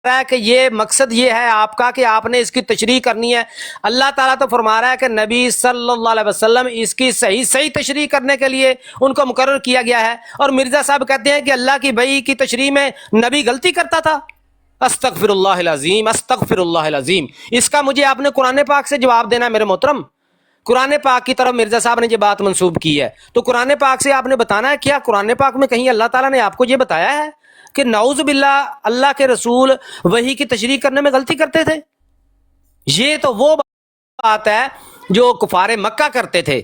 رہا ہے کہ یہ مقصد یہ ہے آپ کا کہ آپ نے اس کی تشریح کرنی ہے. اللہ تعالیٰ تو فرما رہا ہے کہ نبی صلی اللہ علیہ وسلم اس کی صحیح تشریح کرنے کے لیے ان کو مقرر کیا گیا ہے. اور مرزا صاحب کہتے ہیں کہ اللہ کی بھائی کی تشریح میں نبی غلطی کرتا تھا. استغفر اللہ العظیم، استغفر اللہ العظیم. اس کا مجھے آپ نے قرآن پاک سے جواب دینا ہے میرے محترم. قرآن پاک کی طرف مرزا صاحب نے یہ بات منسوب کی ہے تو قرآن پاک سے آپ نے بتانا ہے کیا قرآن پاک میں کہیں اللہ تعالیٰ نے آپ کو یہ بتایا ہے کہ نعوذ باللہ اللہ کے رسول وحی کی تشریح کرنے میں غلطی کرتے تھے؟ یہ تو وہ بات ہے جو کفار مکہ کرتے تھے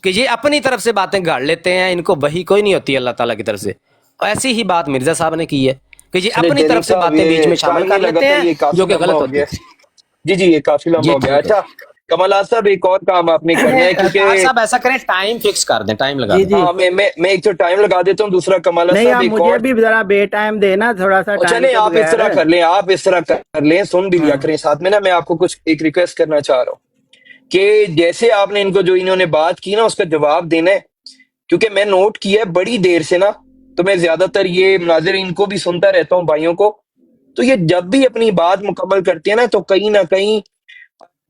کہ یہ اپنی طرف سے باتیں گاڑ لیتے ہیں، ان کو وحی کوئی نہیں ہوتی اللہ تعالیٰ کی طرف سے. ایسی ہی بات مرزا صاحب نے کی ہے کہ یہ اپنی طرف سے باتیں بیچ میں شامل کر لیتے ہیں جو کہ غلط ہوتی ہے. جی یہ کافی لمبا ہو گیا. اچھا کمال صاحب ایک اور کام آپ نے کرنا ہے کیونکہ صاحب ایسا کریں ٹائم فکس کر دیں، ٹائم لگا دیں. ہاں میں ایک تو ٹائم لگا دیتا ہوں، دوسرا کمال صاحب ایک مجھے بھی ذرا بے ٹائم دینا تھوڑا سا. چلیں آپ اس طرح کر لیں، آپ اس طرح کر لیں، سن بھی لیا کریں ساتھ میں نا. میں آپ کو کچھ ایک ریکویسٹ کرنا چاہ رہا ہوں کہ جیسے آپ نے ان کو جو انہوں نے بات کی نا اس کا جواب دینا ہے، کیونکہ میں نوٹ کیا ہے بڑی دیر سے نا، تو میں زیادہ تر یہ مناظر ان کو بھی سنتا رہتا ہوں بھائیوں کو، تو یہ جب بھی اپنی بات مکمل کرتے ہیں نا تو کہیں نہ کہیں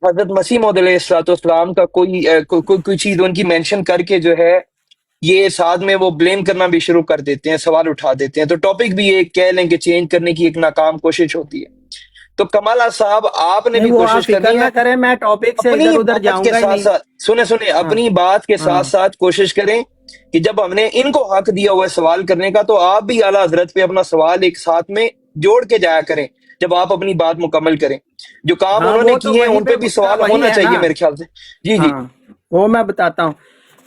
حضرت مسیح موعود علیہ السلام کا کوئی چیز ان کی مینشن کر کے جو ہے یہ ساتھ میں وہ بلیم کرنا بھی شروع کر دیتے ہیں، سوال اٹھا دیتے ہیں، تو ٹاپک بھی یہ کہہ لیں کہ چینج کرنے کی ایک ناکام کوشش ہوتی ہے. تو کمالہ صاحب آپ نے بھی کوشش کرنی ہے کریں، میں ٹاپک سے اپنی ادھر ادھر بات جاؤں کے گا ہی ساتھ نہیں. ساتھ سنیں اپنی بات کے ساتھ ساتھ کوشش کریں کہ جب ہم نے ان کو حق دیا ہوا ہے سوال کرنے کا تو آپ بھی اعلیٰ حضرت پہ اپنا سوال ایک ساتھ میں جوڑ کے جایا کریں جب آپ اپنی بات مکمل کریں. جو کام انہوں نے کیے ہیں ان پہ بھی سوال ہونا چاہیے میرے خیال سے. جی وہ میں بتاتا ہوں.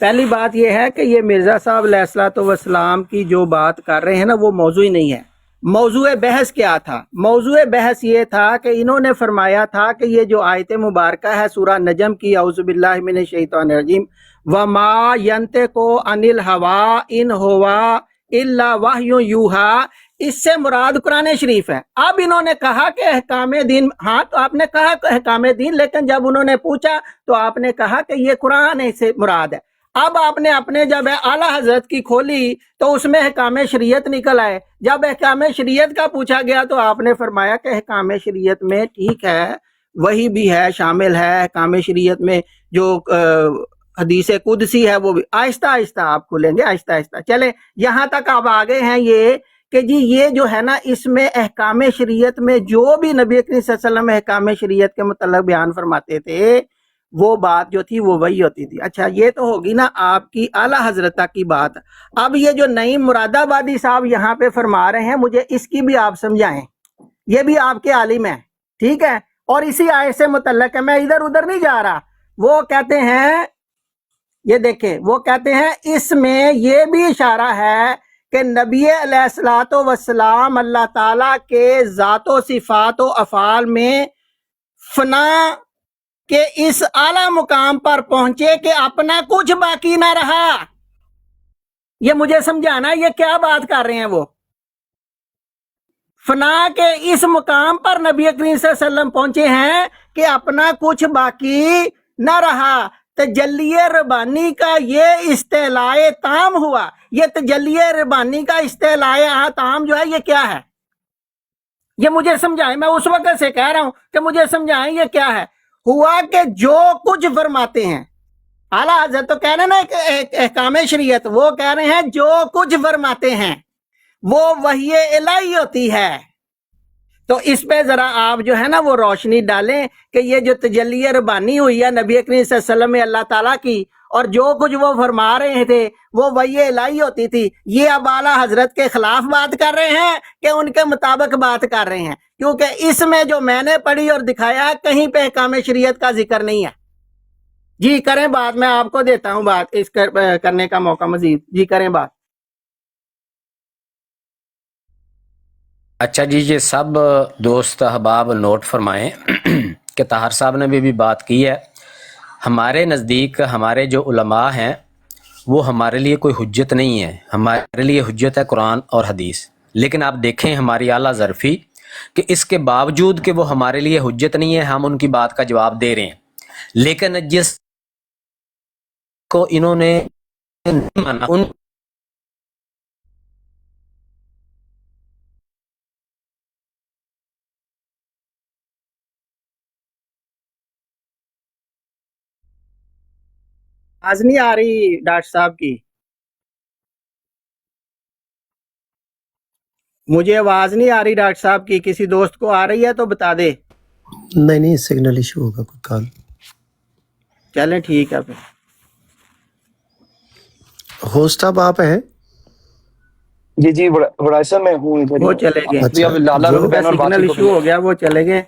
پہلی بات یہ ہے کہ یہ مرزا صاحب علیہ الصلوۃ والسلام کی جو بات کر رہے ہیں نا وہ موضوع ہی نہیں ہے. موضوع بحث کیا تھا؟ موضوع بحث یہ تھا کہ انہوں نے فرمایا تھا کہ یہ جو آیت مبارکہ ہے سورہ نجم کی، اعوذ باللہ من الشیطان الرجیم، وما ینطق عن الہوی ان ہوا الا وحی یوحی، اس سے مراد قرآن شریف ہے. اب انہوں نے کہا کہ احکام دین، ہاں تو آپ نے کہا کہ احکام دین، لیکن جب انہوں نے پوچھا تو آپ نے کہا کہ یہ قرآن سے مراد ہے. اب آپ نے اپنے جب اعلیٰ حضرت کی کھولی تو اس میں احکام شریعت نکل آئے. جب احکام شریعت کا پوچھا گیا تو آپ نے فرمایا کہ احکام شریعت میں ٹھیک ہے وہی بھی ہے، شامل ہے احکام شریعت میں، جو حدیث قدسی ہے وہ بھی. آہستہ آہستہ آپ کھولیں گے، آہستہ آہستہ چلیں. یہاں تک آپ آگے ہیں یہ کہ جی یہ جو ہے نا اس میں احکام شریعت میں جو بھی نبی کریم صلی اللہ علیہ وسلم احکام شریعت کے متعلق بیان فرماتے تھے وہ بات جو تھی وہ وہی ہوتی تھی. اچھا یہ تو ہوگی نا آپ کی اعلیٰ حضرت کی بات. اب یہ جو نعیم مراد آبادی صاحب یہاں پہ فرما رہے ہیں مجھے اس کی بھی آپ سمجھائیں، یہ بھی آپ کے عالم ہیں، ٹھیک ہے، اور اسی آیت سے متعلق ہے، میں ادھر ادھر نہیں جا رہا. وہ کہتے ہیں، یہ دیکھیں، وہ کہتے ہیں اس میں یہ بھی اشارہ ہے کہ نبی علیہ الصلوۃ والسلام اللہ تعالیٰ کے ذات و صفات و افعال میں فنا کہ اس اعلیٰ مقام پر پہنچے کہ اپنا کچھ باقی نہ رہا. یہ مجھے سمجھانا یہ کیا بات کر رہے ہیں. وہ فنا کے اس مقام پر نبی کریم صلی اللہ علیہ وسلم پہنچے ہیں کہ اپنا کچھ باقی نہ رہا. تجلی ربانی کا یہ استعلاء تام ہوا. یہ تجلی ربانی کا استعلاء تام جو ہے یہ کیا ہے؟ یہ مجھے سمجھائیں، میں اس وقت سے کہہ رہا ہوں کہ مجھے سمجھائیں یہ کیا ہے. ہوا کہ جو کچھ فرماتے ہیں اعلیٰ حضرت، تو کہہ رہے ہیں نا احکام شریعت، وہ کہہ رہے ہیں جو کچھ فرماتے ہیں وہ وحی الہی ہوتی ہے. تو اس پہ ذرا آپ جو ہے نا وہ روشنی ڈالیں کہ یہ جو تجلی ربانی ہوئی ہے نبی کریم صلی اللہ علیہ وسلم میں اللہ تعالیٰ کی، اور جو کچھ وہ فرما رہے تھے وہ وحی الہی ہوتی تھی، یہ اب اعلیٰ حضرت کے خلاف بات کر رہے ہیں کہ ان کے مطابق بات کر رہے ہیں؟ کیونکہ اس میں جو میں نے پڑھی اور دکھایا کہیں پہ احکام شریعت کا ذکر نہیں ہے. جی کریں بات، میں آپ کو دیتا ہوں بات اس کرنے کا موقع مزید. جی کریں بات. اچھا جی، یہ سب دوست احباب نوٹ فرمائیں کہ طاہر صاحب نے بھی بات کی ہے. ہمارے نزدیک ہمارے جو علماء ہیں وہ ہمارے لیے کوئی حجت نہیں ہے، ہمارے لیے حجت ہے قرآن اور حدیث. لیکن آپ دیکھیں ہماری اعلیٰ ظرفی کہ اس کے باوجود کہ وہ ہمارے لیے حجت نہیں ہے ہم ان کی بات کا جواب دے رہے ہیں. لیکن جس کو انہوں نے نہیں مانا ان آواز نہیں آ رہی ڈاکٹر صاحب کی؟ مجھے آواز نہیں آ رہی ڈاکٹر صاحب کی، کسی دوست کو آ رہی ہے تو بتا دے۔ نہیں سگنل ایشو ہوگا کوئی کال۔ چلیں ٹھیک ہے پھر۔ ہوسٹ اب آپ ہیں؟ جی جی بڑا صاحب میں ہوں ادھر وہ ہی چلے گئے، ابھی اب لالا جو رکن اور سگنل باقی کو ایشو ہو گیا، وہ چلے گئے۔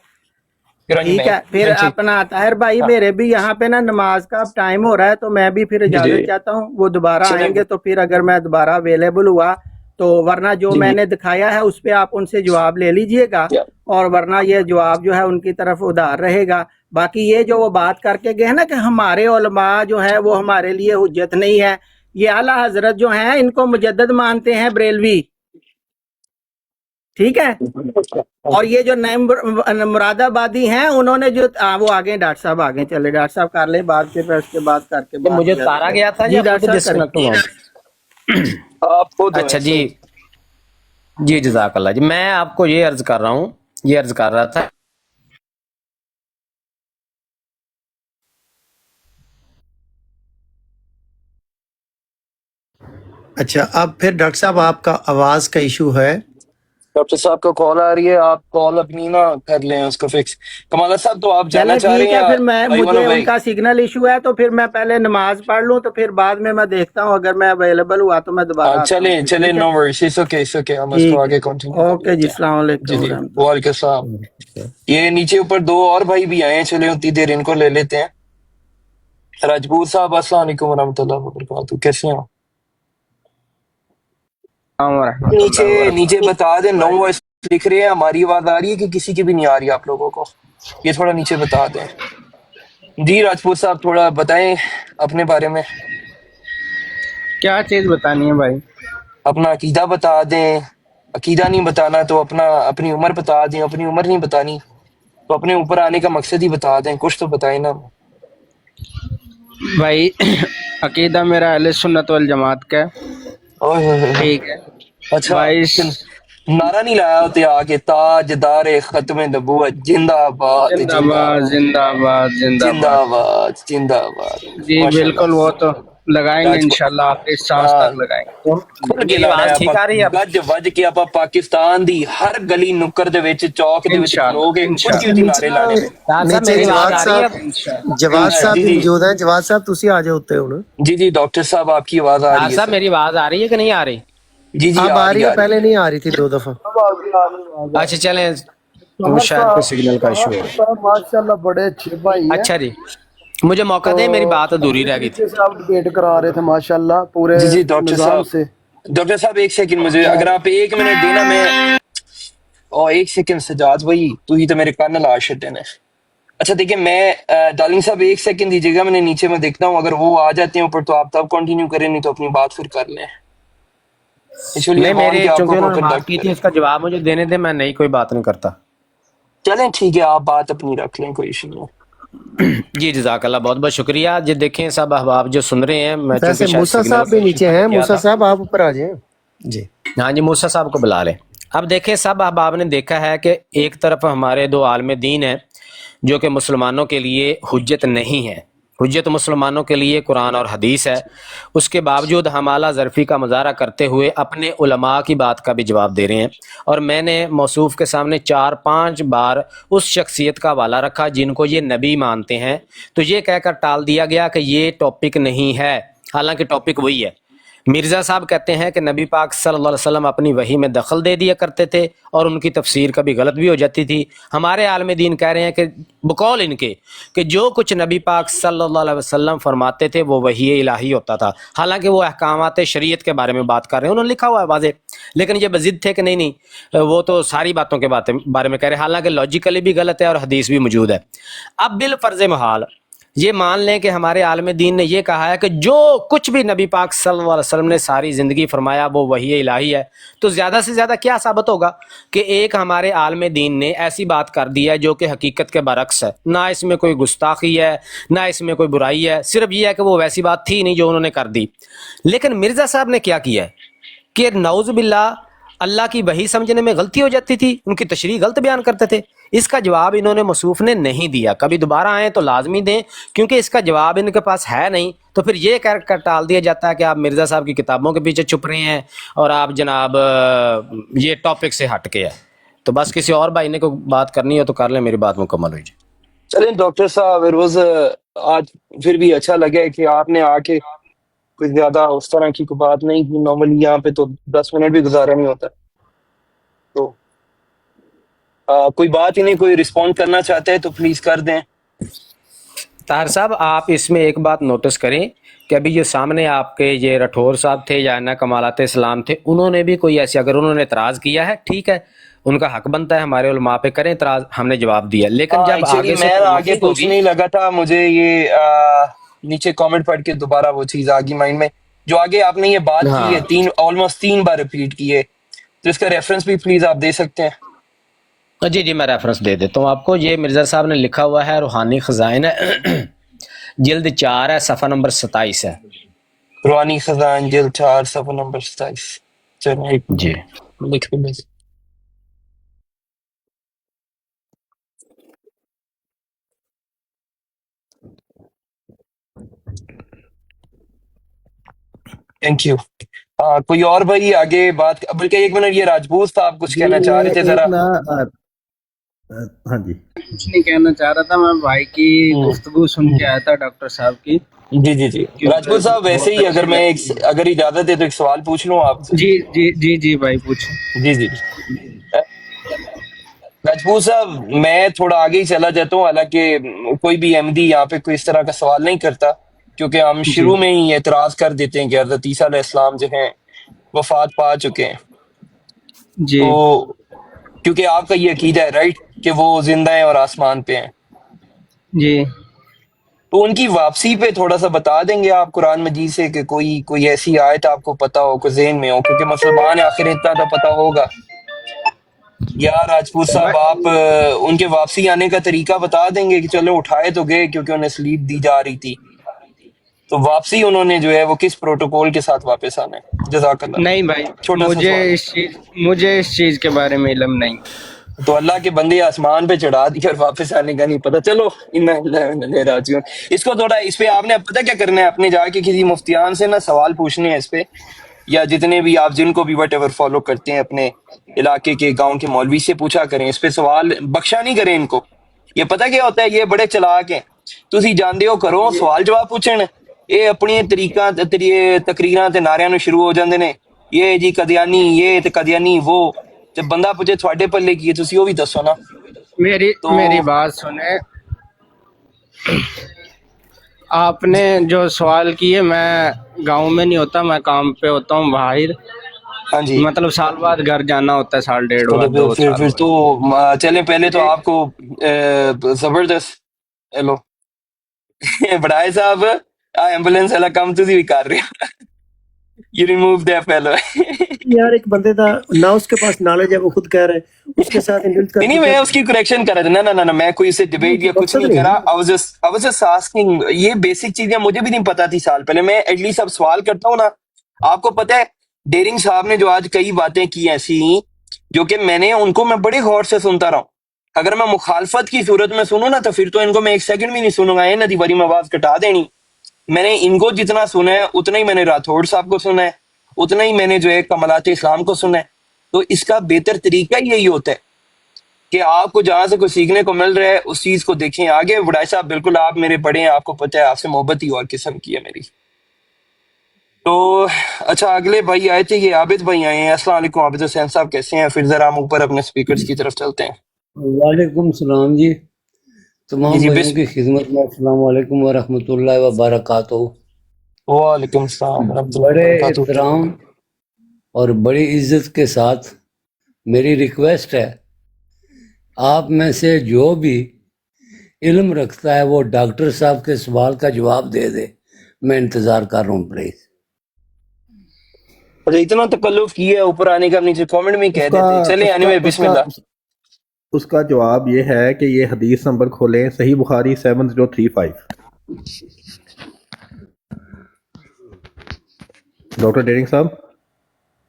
ٹھیک ہے پھر جی اپنا طاہر بھائی، میرے بھی یہاں پہ نا نماز کا اب ٹائم ہو رہا ہے، تو میں بھی پھر جی اجازت چاہتا ہوں۔ وہ دوبارہ چلیں آئیں گے تو پھر اگر میں دوبارہ اویلیبل ہوا تو، ورنہ جو جی میں جی نے دکھایا ہے اس پہ آپ ان سے جواب لے لیجئے گا، اور ورنہ یہ جواب جو ہے ان کی طرف ادھار رہے گا۔ باقی یہ جو وہ بات کر کے گئے نا کہ ہمارے علماء جو ہے وہ ہمارے لیے حجت نہیں ہے، یہ اعلیٰ حضرت جو ہیں ان کو مجدد مانتے ہیں بریلوی، ٹھیک ہے؟ اور یہ جو نئے مراد آبادی ہیں انہوں نے جو وہ آگے ڈاکٹر صاحب آگے چلے، ڈاکٹر صاحب کر لیں بات، پھر اس کے بعد کر کے یہ بات مجھے کیا تارا گیا تھا جی یا ڈاکٹر خود صاحب ڈسکنیکٹ کریں۔ ہوا؟ آپ خود اچھا جی جی جزاک اللہ جی، میں آپ کو یہ عرض کر رہا ہوں، یہ عرض کر رہا تھا اچھا اب پھر ڈاکٹر صاحب آپ کا آواز کا ایشو ہے۔ ڈاکٹر صاحب کا کال آ رہی ہے، آپ کال اپنی نہ کر لیں اس کو فکس۔ کمالہ صاحب تو آپ جانا چلیں چاہ رہے ٹھیک ہیں ہے، یا پھر میں ایوانو مجھے ان بھائی؟ کا سگنل ایشو ہے تو پھر میں پہلے نماز پڑھ لوں، تو پھر بعد میں دیکھتا ہوں، اگر میں اویلیبل ہوا تو میں دوبارہ آتا ہوں چلیں پھر، چلیں، ٹھیک ہے؟ نو ورس، اٹس اوکے، ہم اس کو ٹھیک ہے، آگے کنٹینیو کر اوکے جی، لیتے السلام ہیں۔ جی علیکم جی ورحمۃ اللہ۔ وعلیکم السلام۔ یہ نیچے اوپر دو اور بھائی بھی آئے ہیں، چلیں اتنی دیر ان کو لے لیتے ہیں۔ راجپوت صاحب السلام علیکم ورحمۃ اللہ وبرکاتہ، کیسے ہیں؟ السلام ورحمۃ اللہ نیچے نیچے وبرکاتہ۔ بتا دیں، نو وائس لکھ رہے ہیں، ہماری آواز آ رہی ہے کہ کسی کی بھی نہیں آ رہی آپ لوگوں کو؟ یہ تھوڑا نیچے بتا دیں۔ جی راجپوت صاحب تھوڑا بتائیں اپنے بارے میں، کیا چیز بتانی ہے بھائی؟ اپنا عقیدہ بتا دیں۔ عقیدہ نہیں بتانا تو اپنی عمر بتا دیں، اپنی عمر نہیں بتانی تو اپنے اوپر آنے کا مقصد ہی بتا دیں، کچھ تو بتائیں نا۔ بھائی عقیدہ میرا اہل سنت والجماعت کا ہے، اوہ ہوئے ہوئے ہوئے۔ ٹھیک ہے اچھا بھائی؟ نعرہ نہیں لایا ہوتے آگے، تاج دار ختم نبوت زندہ آباد زندہ زندہ باد آباد زندہ آباد زندہ زندہ باد۔ آباد زندہ آباد، جی ماشاء بالکل، اللہ۔ وہ تو لگائیں گے انشاءاللہ، آخری سانس ہاں، تک لگائیں گے۔ کھل کے میری لانا ہے آواز آپ، ٹھیک آ رہی ہے اب؟ گج وج کے آپ پاکستان دی ہر گلی نکر دے وچ چوک دے وچ انشاءاللہ کھلو گے، اونچی اونچی نعرے لانے نے۔ ڈاکٹر صاحب نیچے میری آواز جواد آ رہی ہے اب؟ صاحب، جواد صاحب جی بھی جی موجود ہیں۔ جواد صاحب تسی آ جاؤ اتنے ہوں۔ جی جی ڈاکٹر صاحب آپ کی آواز آ ڈاکٹر رہی ہے صاحب سر۔ میری آواز آ رہی ہے کہ نہیں آ رہی؟ جی جی اب آ آ رہی رہی ہے ہے، آ رہی پہلے نہیں آ رہی تھی 2 دفعہ۔ اچھا چلیں، وہ طاہر شاید کوئی صاحب سگنل کا ایشو طاہر ہے۔ صاحب ماشاءاللہ بڑے اچھے بھائی ہیں، اچھا جی، مجھے موقع تو دیں، میری بات ادھوری اچھے رہ گئی تھی۔ طریقے سے آپ ڈبیٹ کرا رہے تھے ماشاءاللہ پورے جی جی ڈاکٹر نظام صاحب، سے۔ ڈاکٹر صاحب ایک سیکنڈ مجھے، اگر آپ 1 منٹ دینا، میں ایک سیکنڈ سجاد بھائی، تو ہی تو میرے کان لا چھٹے نے۔ اچھا دیکھیں، میں ڈارلنگ صاحب 1 سیکنڈ دیجیے گا، میں نے نیچے میں دیکھتا ہوں، اگر وہ آ جاتے ہیں اوپر تو آپ تب کنٹینیو کریں، نہیں تو اپنی بات پھر کر لیں۔ ایکچولی نہیں، ہارن میرے کے آپ چونکہ کو انہوں کوئی نے بات کنڈکٹ کی تھی، کرے۔ اس کا جواب مجھے دینے دیں، میں نہیں کوئی بات نہیں کرتا۔ چلیں ٹھیک ہے، آپ بات اپنی رکھ لیں، کوئی ایشو نہیں۔ جی جزاک اللہ، بہت بہت شکریہ جی۔ دیکھیں سب احباب جو سن رہے ہیں، میں چونکہ ویسے شاید موسیٰ سگنل صاحب کا بھی ایشو نیچے میں نے ہیں، کیا موسیٰ تھا۔ صاحب آپ اوپر آ جائیں جی۔ ہاں جی، موسیٰ صاحب کو بلا لیں۔ اب دیکھیں سب احباب نے دیکھا ہے کہ ایک طرف ہمارے 2 عالم دین ہیں جو کہ مسلمانوں کے لیے حجت نہیں ہے۔ حجت مسلمانوں کے لیے قرآن اور حدیث ہے، اس کے باوجود ہم اعلیٰ ظرفی کا مظاہرہ کرتے ہوئے اپنے علماء کی بات کا بھی جواب دے رہے ہیں، اور میں نے موصوف کے سامنے 4-5 بار اس شخصیت کا حوالہ رکھا جن کو یہ نبی مانتے ہیں، تو یہ کہہ کر ٹال دیا گیا کہ یہ ٹاپک نہیں ہے، حالانکہ ٹاپک وہی ہے۔ مرزا صاحب کہتے ہیں کہ نبی پاک صلی اللہ علیہ وسلم اپنی وحی میں دخل دے دیا کرتے تھے اور ان کی تفسیر کبھی غلط بھی ہو جاتی تھی۔ ہمارے عالم دین کہہ رہے ہیں کہ بقول ان کے کہ جو کچھ نبی پاک صلی اللہ علیہ وسلم فرماتے تھے وہ وحی الہی ہوتا تھا، حالانکہ وہ احکامات شریعت کے بارے میں بات کر رہے ہیں، انہوں نے لکھا ہوا ہے واضح، لیکن یہ بضد تھے کہ نہیں وہ تو ساری باتوں کے بارے میں کہہ رہے ہیں، حالانکہ لاجیکلی بھی غلط ہے اور حدیث بھی موجود ہے۔ اب بالفرض محال یہ مان لیں کہ ہمارے عالم دین نے یہ کہا ہے کہ جو کچھ بھی نبی پاک صلی اللہ علیہ وسلم نے ساری زندگی فرمایا وہ وحی الہی ہے، تو زیادہ سے زیادہ کیا ثابت ہوگا کہ ایک ہمارے عالم دین نے ایسی بات کر دی ہے جو کہ حقیقت کے برعکس ہے، نہ اس میں کوئی گستاخی ہے نہ اس میں کوئی برائی ہے، صرف یہ ہے کہ وہ ویسی بات تھی نہیں جو انہوں نے کر دی۔ لیکن مرزا صاحب نے کیا ہے کہ نعوذ باللہ اللہ کی وحی سمجھنے میں غلطی ہو جاتی تھی, ان کی تشریح غلط بیان کرتے تھے. اس کا جواب انہوں نے موصوف نے نہیں دیا. کبھی دوبارہ آئیں تو لازمی دیں, کیونکہ اس کا جواب ان کے پاس ہے نہیں. تو پھر یہ کہہ کر ٹال دیا جاتا ہے کہ آپ مرزا صاحب کی کتابوں کے پیچھے چھپ رہے ہیں اور آپ جناب یہ ٹاپک سے ہٹ کے ہے. تو بس کسی اور بھائی نے کوئی بات کرنی ہو تو کر لیں, میری بات مکمل ہوئی. چلیں ڈاکٹر صاحب, روز آج پھر بھی اچھا لگا کہ آپ نے آ کے کوئی زیادہ اس طرح کی کوئی بات نہیں کی. نارملی یہاں پہ تو 10 منٹ بھی گزارا نہیں ہوتا. تو کوئی بات ہی نہیں, کوئی رسپونڈ کرنا چاہتے ہیں تو پلیز کر دیں. طاہر صاحب آپ اس میں ایک بات نوٹس کریں کہ ابھی جو سامنے آپ کے یہ رٹھور صاحب تھے یا نا کمالات اسلام تھے, انہوں نے بھی کوئی ایسی, اگر انہوں نے اعتراض کیا ہے ٹھیک ہے, ان کا حق بنتا ہے, ہمارے علماء پہ کریں اعتراض, ہم نے جواب دیا. لیکن جب ایکچولی آگے سے میں آگے پروموٹ ہوگی, پوچھنے ہی لگا تھا, مجھے یہ نیچے کامنٹ پڑھ کے دوبارہ وہ چیز آگی مائنڈ میں, جو آگے آپ نے یہ بات کی ہے آلموسٹ 3 بار ریپیٹ کی ہے, تو اس کا ریفرنس بھی پلیز آپ دے سکتے ہیں. جی میں ریفرنس دے دیتا ہوں آپ کو. یہ مرزا صاحب نے لکھا ہوا ہے, روحانی خزائن ہے, جلد 4 ہے, صفحہ نمبر 27 ہے. روحانی خزائن جلد 4 صفحہ نمبر 27. چلیں جی لکھ کے بھیج. Thank you. کوئی اور بھائی آگے بات, بلکہ ایک منٹ, یہ راجپوت صاحب کچھ کہنا چاہ رہے تھے ذرا. ہاں جی کچھ نہیں کہنا چاہ رہا تھا, میں بھائی کی گفتگو سن کے آیا تھا ڈاکٹر صاحب کی, جی کیونکہ راجپوت صاحب, ویسے بہت ہی اگر اچھی میں لگی. اگر اجازت ہے تو ایک سوال پوچھ لوں آپ سے. جی بھائی پوچھو. جی راجپوت صاحب, میں تھوڑا آگے ہی چلا جاتا ہوں, حالانکہ کوئی بھی احمدی یہاں پہ کوئی اس طرح کا سوال نہیں کرتا, کیونکہ ہم جی شروع میں ہی اعتراض کر دیتے ہیں کہ حضرت عیسیٰ علیہ السلام جو ہیں وفات پا چکے ہیں. جی تو کیونکہ آپ کا یہ عقیدہ ہے رائٹ کہ وہ زندہ ہیں اور آسمان پہ ہیں, جی تو ان کی واپسی پہ تھوڑا سا بتا دیں گے آپ قرآن مجید سے کہ کوئی ایسی آیت آپ کو پتا ہو, کوئی ذہن میں ہو, کیونکہ مسلمان آخر اتنا تو پتا ہوگا. یا راجپوت صاحب آپ ان کے واپسی آنے کا طریقہ بتا دیں گے کہ چلو اٹھائے تو گئے کیونکہ انہیں سلیپ دی جا رہی تھی, تو واپسی انہوں نے جو ہے وہ کس پروٹوکول کے ساتھ واپس آنا ہے. جزاک اللہ. نہیں بھائی, چھوٹا سا سوال ہے. مجھے اس چیز کے بارے میں علم نہیں. تو اللہ کے بندے آسمان پہ چڑھا دیا اور واپس آنے کا نہیں پتا. چلو راجیوں, اس کو تھوڑا, اس پہ آپ نے پتہ کیا کرنا ہے, اپنے جا کے کسی مفتیان سے نا سوال پوچھنے ہیں اس پہ, یا جتنے بھی آپ جن کو بھی وٹ ایور فالو کرتے ہیں اپنے علاقے کے گاؤں کے مولوی سے پوچھا کریں اس پہ سوال, بخشا نہیں کریں ان کو. یہ پتہ کیا ہوتا ہے, یہ بڑے چلاک ہیں, تسی جاندے ہو کرو سوال جواب پوچھن, یہ اپنی طریقہ تقریراں تے نعریاں نو شروع ہو جاندے نے, یہ جی قدیانی یہ تے قدیانی وہ, تے بندہ پوچھے تھوڑے پلے کی ہے, تسی وہ بھی دسو نا. تو میری بات سنیں, آپ نے جو سوال کیے, میں گاؤں میں نہیں ہوتا, میں کام پہ ہوتا ہوں باہر, ہاں جی, مطلب سال بعد گھر جانا ہوتا ہے, سال ڈیڑھ تو بعد, 2 سال پھر بعد. تو چلیں پہلے تو آپ کو زبردست ہیلو بڑائے صاحب ایمبولینس والا کام تسی بھی کر رہے ہو, یو ریموو دیٹ فیلو. یار ایک بندے دا نہ اس کے پاس نالج ہے, وہ خود کہہ رہا ہے, اس کے ساتھ انڈلٹ کر نہیں کے میں کیا اس کی کریکشن کر رہا تھا. نہ میں کوئی اسے ڈبیٹ یا کچھ مقصد نہیں نہیں کرا. ہے. I was just asking, یہ بیسک چیزیں مجھے بھی نہیں پتا تھی سال پہلے. میں ایٹ لیسٹ اب سوال کرتا ہوں نا, آپ کو پتہ ہے ڈیرنگ صاحب نے جو آج کئی باتیں کی ایسی جو کہ میں نے ان کو میں بڑے غور سے سنتا رہا ہوں. اگر میں مخالفت کی صورت میں سنوں نا تو پھر تو ان کو میں 1 سیکنڈ بھی نہیں سنوں گا, ندی بری میں آواز کٹا دینی. میں نے ان کو جتنا سنا ہے اتنا ہی میں نے راٹھوڑ صاحب کو سنا ہے, اتنا ہی میں نے جو ہے کمالات اسلام کو سنا ہے. تو اس کا بہتر طریقہ یہی ہوتا ہے کہ آپ کو جہاں سے کوئی سیکھنے کو مل رہا ہے اس چیز کو دیکھیں. آگے وڈائی صاحب بالکل آپ میرے بڑے ہیں, آپ کو پتہ ہے آپ سے محبت ہی اور قسم کی ہے میری. تو اچھا اگلے بھائی آئے تھے, یہ عابد بھائی آئے ہیں. السلام علیکم عابد حسین صاحب, کیسے ہیں؟ پھر ذرا ہم اوپر اپنے سپیکرز کی طرف چلتے ہیں. وعلیکم السلام جی, تمام جی بھائیوں کی خدمت میں السلام علیکم ورحمۃ اللہ وبرکاتہ. وعلیکم السلام ورحمۃ اللہ بڑے وبرکاتہ. احترام اور بڑی عزت کے ساتھ میری ریکویسٹ ہے, آپ میں سے جو بھی علم رکھتا ہے وہ ڈاکٹر صاحب کے سوال کا جواب دے دے. میں انتظار کر رہا ہوں پلیز. اچھا اتنا تکلف کیا ہے اوپر آنے کا, نیچے کامنٹ میں کہہ دیتے. چلیں اینیوے بسم اللہ. اس کا جواب یہ ہے کہ یہ حدیث نمبر کھولیں, صحیح بخاری 7035. ڈاکٹر ڈیرنگ صاحب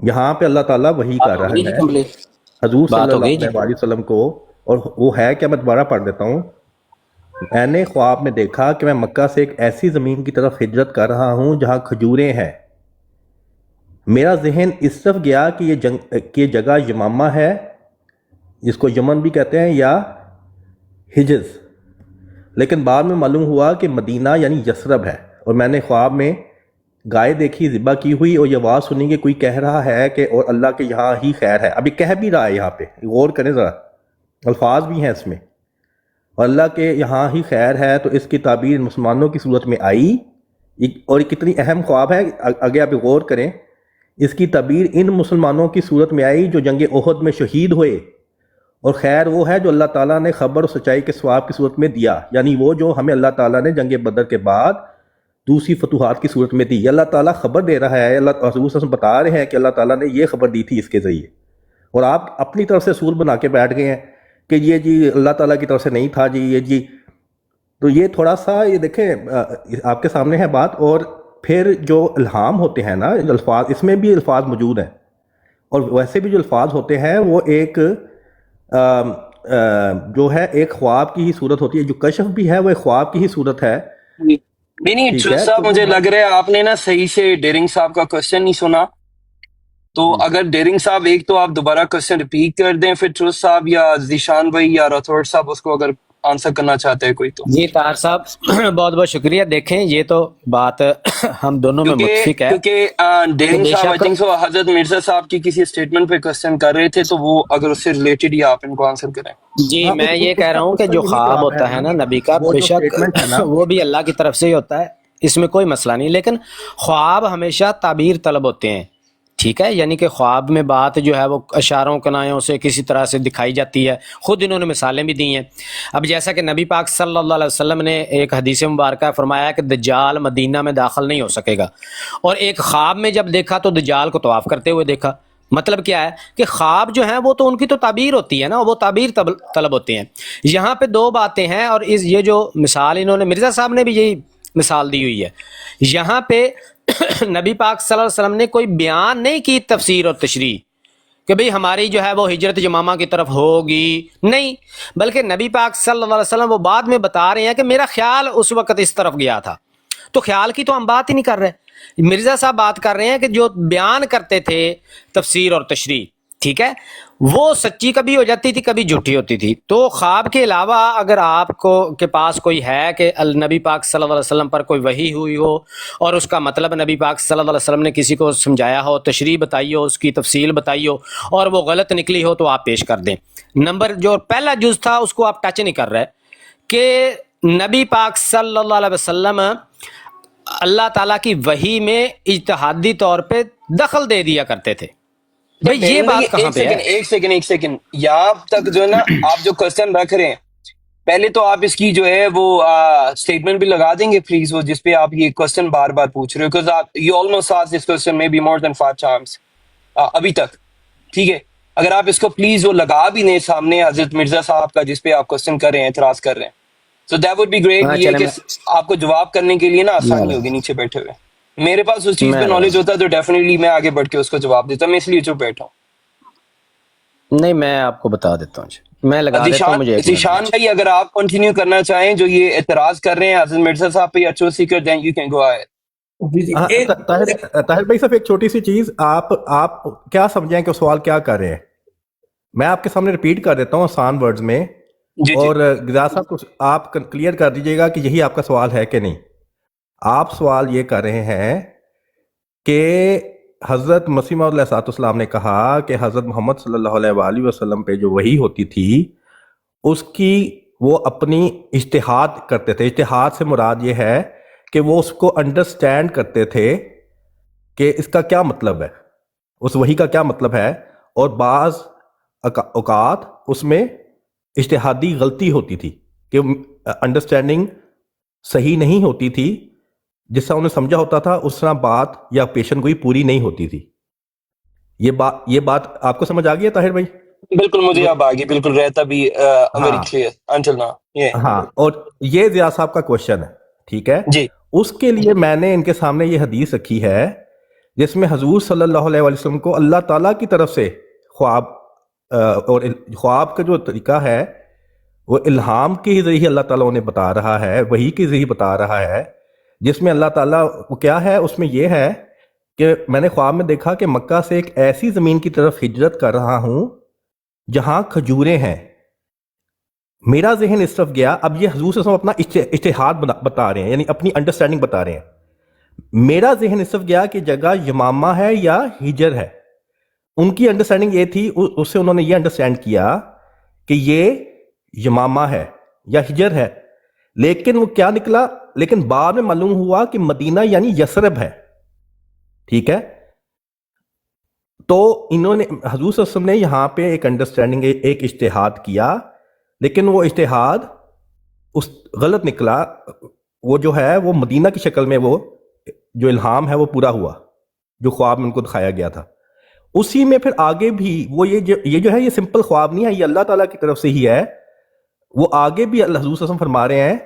یہاں پہ اللہ تعالیٰ وحی کر رہا ہے حضور صلی بات ہو گئی اللہ علیہ وسلم کو، اور وہ ہے کیا، میں دوبارہ پڑھ دیتا ہوں. میں نے خواب میں دیکھا کہ میں مکہ سے ایک ایسی زمین کی طرف ہجرت کر رہا ہوں جہاں کھجوریں ہیں. میرا ذہن اس طرف گیا کہ یہ جگہ یمامہ ہے، جس کو یمن بھی کہتے ہیں، یا حجز، لیکن بعد میں معلوم ہوا کہ مدینہ یعنی یثرب ہے. اور میں نے خواب میں گائے دیکھی ذبح کی ہوئی، اور یہ آواز سنی کہ کوئی کہہ رہا ہے کہ اور اللہ کے یہاں ہی خیر ہے. ابھی کہہ بھی رہا ہے، یہاں پہ غور کریں ذرا، الفاظ بھی ہیں اس میں، اور اللہ کے یہاں ہی خیر ہے. تو اس کی تعبیر مسلمانوں کی صورت میں آئی، اور یہ کتنی اہم خواب ہے، آگے آپ غور کریں. اس کی تعبیر ان مسلمانوں کی صورت میں آئی جو جنگ احد میں شہید ہوئے، اور خیر وہ ہے جو اللہ تعالیٰ نے خبر اور سچائی کے ثواب کی صورت میں دیا، یعنی وہ جو ہمیں اللہ تعالیٰ نے جنگ بدر کے بعد دوسری فتوحات کی صورت میں دی. یہ اللہ تعالیٰ خبر دے رہا ہے، اللہ حضور صلی اللہ علیہ وسلم بتا رہے ہیں کہ اللہ تعالیٰ نے یہ خبر دی تھی اس کے ذریعے، اور آپ اپنی طرف سے اصول بنا کے بیٹھ گئے ہیں کہ یہ جی اللہ تعالیٰ کی طرف سے نہیں تھا جی یہ جی. تو یہ تھوڑا سا یہ دیکھیں آپ کے سامنے ہے بات. اور پھر جو الہام ہوتے ہیں نا الفاظ، اس میں بھی الفاظ موجود ہیں، اور ویسے بھی جو الفاظ ہوتے ہیں وہ ایک جو ہے ایک خواب کی ہی صورت ہوتی ہے. جو کشف بھی ہے وہ ایک خواب کی ہی صورت ہے. نہیں ٹروس صاحب، مجھے لگ رہا ہے آپ نے نا صحیح سے ڈیرنگ صاحب کا کوشچن نہیں سنا. تو اگر ڈیرنگ صاحب ایک تو آپ دوبارہ کوشچن ریپیٹ کر دیں، پھر ٹروس صاحب یا ذیشان بھائی یا راٹھوڑ صاحب اس کو اگر آنسر کرنا چاہتے ہیں کوئی تو. جی طاہر صاحب بہت بہت شکریہ. دیکھیں یہ تو بات ہم دونوں میں متفق ہے، کیونکہ ڈیرنگ صاحب آئی تھنک سو حضرت مرزا صاحب کی کسی اسٹیٹمنٹ پہ کوشچن کر رہے تھے، تو وہ اگر اس سے ریلیٹڈ ہی آپ ان کو آنسر کریں. جی میں یہ کہہ رہا ہوں کہ جو خواب ہوتا ہے نا نبی کا، بے شک وہ بھی اللہ کی طرف سے ہی ہوتا ہے، اس میں کوئی مسئلہ نہیں. لیکن خواب ہمیشہ تعبیر طلب ہوتے ہیں، ٹھیک ہے، یعنی کہ خواب میں بات جو ہے وہ اشاروں کنایوں سے کسی طرح سے دکھائی جاتی ہے. خود انہوں نے مثالیں بھی دی ہیں. اب جیسا کہ نبی پاک صلی اللہ علیہ وسلم نے ایک حدیث مبارکہ فرمایا کہ دجال مدینہ میں داخل نہیں ہو سکے گا، اور ایک خواب میں جب دیکھا تو دجال کو طواف کرتے ہوئے دیکھا. مطلب کیا ہے کہ خواب جو ہیں وہ تو ان کی تو تعبیر ہوتی ہے نا، وہ تعبیر طلب ہوتے ہیں. یہاں پہ دو باتیں ہیں، اور یہ جو مثال انہوں نے، مرزا صاحب نے بھی یہی مثال دی ہوئی ہے. یہاں پہ نبی پاک صلی اللہ علیہ وسلم نے کوئی بیان نہیں کی تفسیر اور تشریح کہ بھئی ہماری جو ہے وہ ہجرت یمامہ کی طرف ہوگی، نہیں، بلکہ نبی پاک صلی اللہ علیہ وسلم وہ بعد میں بتا رہے ہیں کہ میرا خیال اس وقت اس طرف گیا تھا. تو خیال کی تو ہم بات ہی نہیں کر رہے. مرزا صاحب بات کر رہے ہیں کہ جو بیان کرتے تھے تفسیر اور تشریح، ٹھیک ہے، وہ سچی کبھی ہو جاتی تھی کبھی جھوٹی ہوتی تھی. تو خواب کے علاوہ اگر آپ کو کے پاس کوئی ہے کہ نبی پاک صلی اللہ علیہ وسلم پر کوئی وحی ہوئی ہو اور اس کا مطلب نبی پاک صلی اللہ علیہ وسلم نے کسی کو سمجھایا ہو، تشریح بتائی ہو، اس کی تفصیل بتائی ہو، اور وہ غلط نکلی ہو، تو آپ پیش کر دیں. نمبر جو پہلا جز تھا اس کو آپ ٹچ نہیں کر رہے کہ نبی پاک صلی اللہ علیہ وسلم اللہ تعالیٰ کی وحی میں اجتہادی طور پہ دخل دے دیا کرتے تھے. بھئی یہ بات کہاں پہ ہے؟ ایک سیکنڈ یہاں تک جو ہے نا آپ جو کوشچن رکھ رہے ہیں، پہلے تو آپ اس کی جو ہے وہ اسٹیٹمنٹ بھی لگا دیں گے پلیز، وہ جس پہ آپ یہ کوشچن بار بار پوچھ رہے ہو، بیکاز آپ you almost asked this question maybe more than 5 times ابھی تک. ٹھیک ہے، اگر آپ اس کو پلیز وہ لگا بھی دیں سامنے حضرت مرزا صاحب کا جس پہ آپ کوشچن کر رہے ہیں، اعتراض کر رہے ہیں، so that would be great. یہ کہ آپ کو جواب کرنے کے لیے نا آسانی ہوگی نیچے بیٹھے ہوئے. میرے پاس اس چیز پہ نالج ہوتا ہے تو ڈیفینیٹلی میں آگے بڑھ کے اس کو جواب دیتا ہوں. میں اس لیے چپ بیٹھا ہوں. نہیں میں آپ کو بتا دیتا ہوں، میں لگا دیتا ہوں. مجھے ذیشان بھائی اگر آپ کنٹینیو کرنا چاہیں جو یہ اعتراض کر رہے ہیں حضرت مرزا صاحب پہ یا چو سیکر، then you can go ahead. Tahir بھائی صرف ایک چھوٹی سی چیز، آپ کیا سمجھیں کہ سوال کیا کر رہے ہیں؟ میں آپ کے سامنے ریپیٹ کر دیتا ہوں آسان ورڈز میں، اور گزار صاحب کو آپ کلیئر کر دیجیے گا کہ یہی آپ کا سوال ہے کہ نہیں. آپ سوال یہ کر رہے ہیں کہ حضرت مسیح موعود علیہ السلام نے کہا کہ حضرت محمد صلی اللہ علیہ وآلہ وسلم پہ جو وحی ہوتی تھی اس کی وہ اپنی اجتہاد کرتے تھے. اجتہاد سے مراد یہ ہے کہ وہ اس کو انڈرسٹینڈ کرتے تھے کہ اس کا کیا مطلب ہے، اس وحی کا کیا مطلب ہے، اور بعض اوقات اس میں اجتہادی غلطی ہوتی تھی کہ انڈرسٹینڈنگ صحیح نہیں ہوتی تھی، جس طرح انہیں سمجھا ہوتا تھا اس طرح بات یا پیشن گوئی پوری نہیں ہوتی تھی. یہ بات آپ کو سمجھ آ گئی ہے طاہر بھائی؟ بالکل مجھے اب آگے بالکل رہتا بھی ویری کلیئر انٹل ناؤ. ہاں، اور یہ ضیاء صاحب کا کوشچن ہے، ٹھیک ہے جی. اس کے لیے میں نے ان کے سامنے یہ حدیث رکھی ہے جس میں حضور صلی اللہ علیہ وسلم کو اللہ تعالیٰ کی طرف سے خواب اور خواب کا جو طریقہ ہے وہ الہام کے ذریعے اللہ تعالیٰ انہیں بتا رہا ہے، وحی کے ذریعے بتا رہا ہے، جس میں اللہ تعالیٰ وہ کیا ہے، اس میں یہ ہے کہ میں نے خواب میں دیکھا کہ مکہ سے ایک ایسی زمین کی طرف ہجرت کر رہا ہوں جہاں کھجوریں ہیں۔ میرا ذہن اس طرف گیا، اب یہ حضور صلی اللہ علیہ وسلم اپنا اجتہاد بتا رہے ہیں، یعنی اپنی انڈرسٹینڈنگ بتا رہے ہیں۔ میرا ذہن اس طرف گیا کہ جگہ یمامہ ہے یا ہجر ہے۔ ان کی انڈرسٹینڈنگ یہ تھی، اس سے انہوں نے یہ انڈرسٹینڈ کیا کہ یہ یمامہ ہے یا ہجر ہے، لیکن وہ کیا نکلا، لیکن بعد میں معلوم ہوا کہ مدینہ یعنی یثرب ہے، ٹھیک ہے۔ تو انہوں نے حضور صلی اللہ علیہ وسلم نے یہاں پہ ایک انڈرسٹینڈنگ، ایک اجتہاد کیا، لیکن وہ اجتہاد اس غلط نکلا، وہ جو ہے وہ مدینہ کی شکل میں وہ جو الہام ہے وہ پورا ہوا جو خواب میں ان کو دکھایا گیا تھا۔ اسی میں پھر آگے بھی وہ یہ جو ہے یہ سمپل خواب نہیں ہے، یہ اللہ تعالیٰ کی طرف سے ہی ہے۔ وہ آگے بھی اللہ حضور صلی اللہ علیہ وسلم فرما رہے ہیں،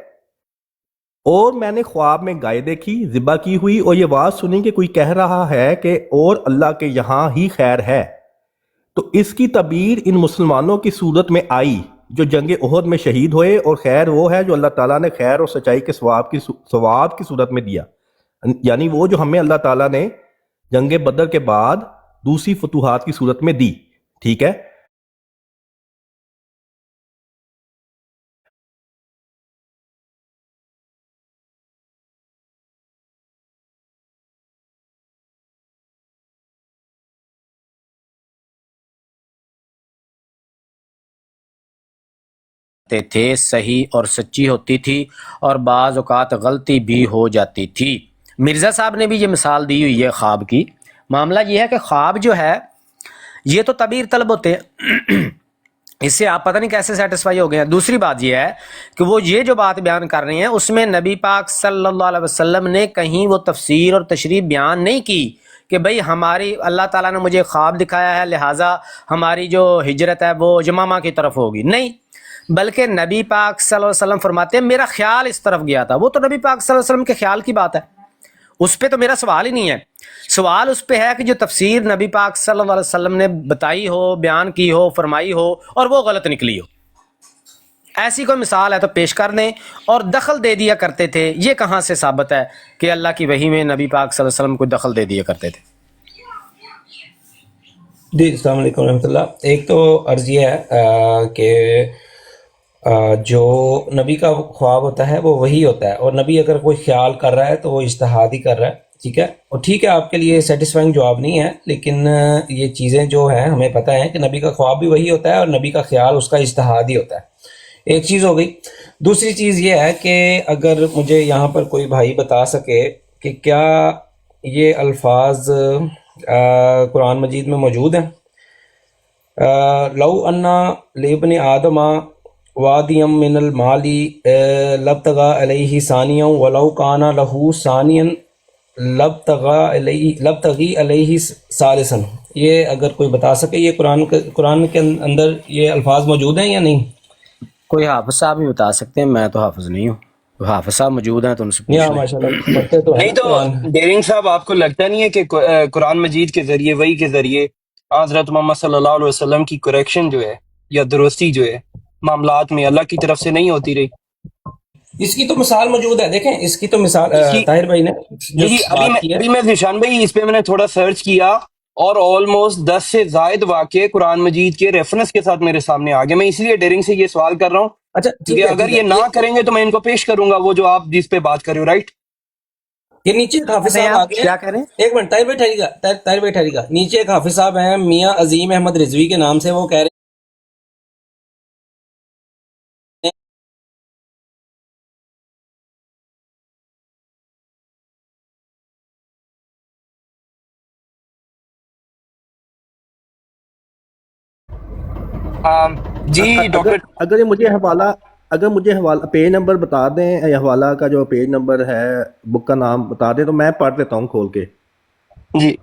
اور میں نے خواب میں گائے دیکھی ذبح کی ہوئی، اور یہ آواز سنی کہ کوئی کہہ رہا ہے کہ اور اللہ کے یہاں ہی خیر ہے۔ تو اس کی تعبیر ان مسلمانوں کی صورت میں آئی جو جنگ احد میں شہید ہوئے، اور خیر وہ ہے جو اللہ تعالیٰ نے خیر اور سچائی کے ثواب کی صورت میں دیا، یعنی وہ جو ہمیں اللہ تعالیٰ نے جنگ بدر کے بعد دوسری فتوحات کی صورت میں دی، ٹھیک ہے۔ تھے صحیح اور سچی ہوتی تھی، اور بعض اوقات غلطی بھی ہو جاتی تھی۔ مرزا صاحب نے بھی یہ مثال دی ہوئی ہے خواب کی۔ معاملہ یہ ہے کہ خواب جو ہے یہ تو تعبیر طلب ہوتے ہیں، اس سے آپ پتہ نہیں کیسے سیٹسفائی ہو گئے ہیں۔ دوسری بات یہ ہے کہ وہ یہ جو بات بیان کر رہے ہیں اس میں نبی پاک صلی اللہ علیہ وسلم نے کہیں وہ تفسیر اور تشریح بیان نہیں کی کہ بھئی ہماری اللہ تعالیٰ نے مجھے خواب دکھایا ہے لہٰذا ہماری جو ہجرت ہے وہ یمامہ کی طرف ہوگی، نہیں، بلکہ نبی پاک صلی اللہ علیہ وسلم فرماتے ہیں میرا خیال اس طرف گیا تھا۔ وہ تو نبی پاک صلی اللہ علیہ وسلم کے خیال کی بات ہے، اس پہ تو میرا سوال ہی نہیں ہے۔ سوال اس پہ ہے کہ جو تفسیر نبی پاک صلی اللہ علیہ وسلم نے بتائی ہو، بیان کی ہو، فرمائی ہو، اور وہ غلط نکلی ہو۔ ایسی کوئی مثال ہے تو پیش کر دیں۔ اور دخل دے دیا کرتے تھے، یہ کہاں سے ثابت ہے کہ اللہ کی وحی میں نبی پاک صلی اللہ علیہ وسلم کو دخل دے دیا کرتے تھے؟ جی السلام علیکم ورحمۃ اللہ۔ ایک تو عرض یہ ہے کہ جو نبی کا خواب ہوتا ہے وہ وہی ہوتا ہے، اور نبی اگر کوئی خیال کر رہا ہے تو وہ اجتہاد ہی کر رہا ہے، ٹھیک ہے۔ اور ٹھیک ہے آپ کے لیے سیٹسفائنگ جواب نہیں ہے، لیکن یہ چیزیں جو ہیں ہمیں پتہ ہے کہ نبی کا خواب بھی وہی ہوتا ہے اور نبی کا خیال اس کا اجتہاد ہی ہوتا ہے۔ ایک چیز ہو گئی۔ دوسری چیز یہ ہے کہ اگر مجھے یہاں پر کوئی بھائی بتا سکے کہ کیا یہ الفاظ قرآن مجید میں موجود ہیں، لو انا لابن آدم وادیم من المالی لبتغا علیہ ثانیا ولو کانا لہو ثانیا لبتغی علیہ ثالثا۔ یہ اگر کوئی بتا سکے یہ قرآن کے اندر یہ الفاظ موجود ہیں یا نہیں؟ کوئی حافظ صاحب بھی بتا سکتے ہیں، میں تو حافظ نہیں ہوں، حافظ صاحب موجود ہیں تو ان سے پوچھ یا لیں۔ ماشاءاللہ پڑھتے تو ہیں نہیں تو قرآن۔ ڈیرنگ صاحب آپ کو لگتا نہیں ہے کہ قرآن مجید کے ذریعے وحی کے ذریعے حضرت محمد صلی اللہ علیہ وسلم کی کریکشن جو ہے یا درستی جو ہے معاملات میں اللہ کی طرف سے نہیں ہوتی رہی؟ اس کی تو مثال موجود ہے، دیکھیں اس کی تو مثال طاہر بھائی نے جو جی بات کی ہے۔ ابھی میں ذیشان بھائی اس پہ میں نے تھوڑا سرچ کیا اور آلموسٹ 10 سے زائد واقعے قرآن مجید کے ریفرنس کے ساتھ میرے سامنے آ گئے۔ میں اس لیے ڈیرنگ سے یہ سوال کر رہا ہوں اچھا ٹھیک کہ ہے، اگر یہ نہ کریں گے تو میں ان کو پیش کروں گا وہ جو آپ جس پہ بات کر رہے ہو، رائٹ؟ یہ نیچے ایک حافظ صاحب آ گئے کیا ہیں، کہہ رہے ہیں؟ ایک منٹ طاہر بھائی ٹھہریے گا، طاہر بھائی ٹھہریے گا۔ نیچے ایک حافظ صاحب ہیں میاں عظیم احمد رضوی کے نام سے، وہ کہہ رہے جی ڈاکٹر اگر یہ مجھے حوالہ پیج نمبر بتا دیں، یا حوالہ کا جو پیج نمبر ہے بک کا نام بتا دیں تو میں پڑھ لیتا ہوں کھول کے، جی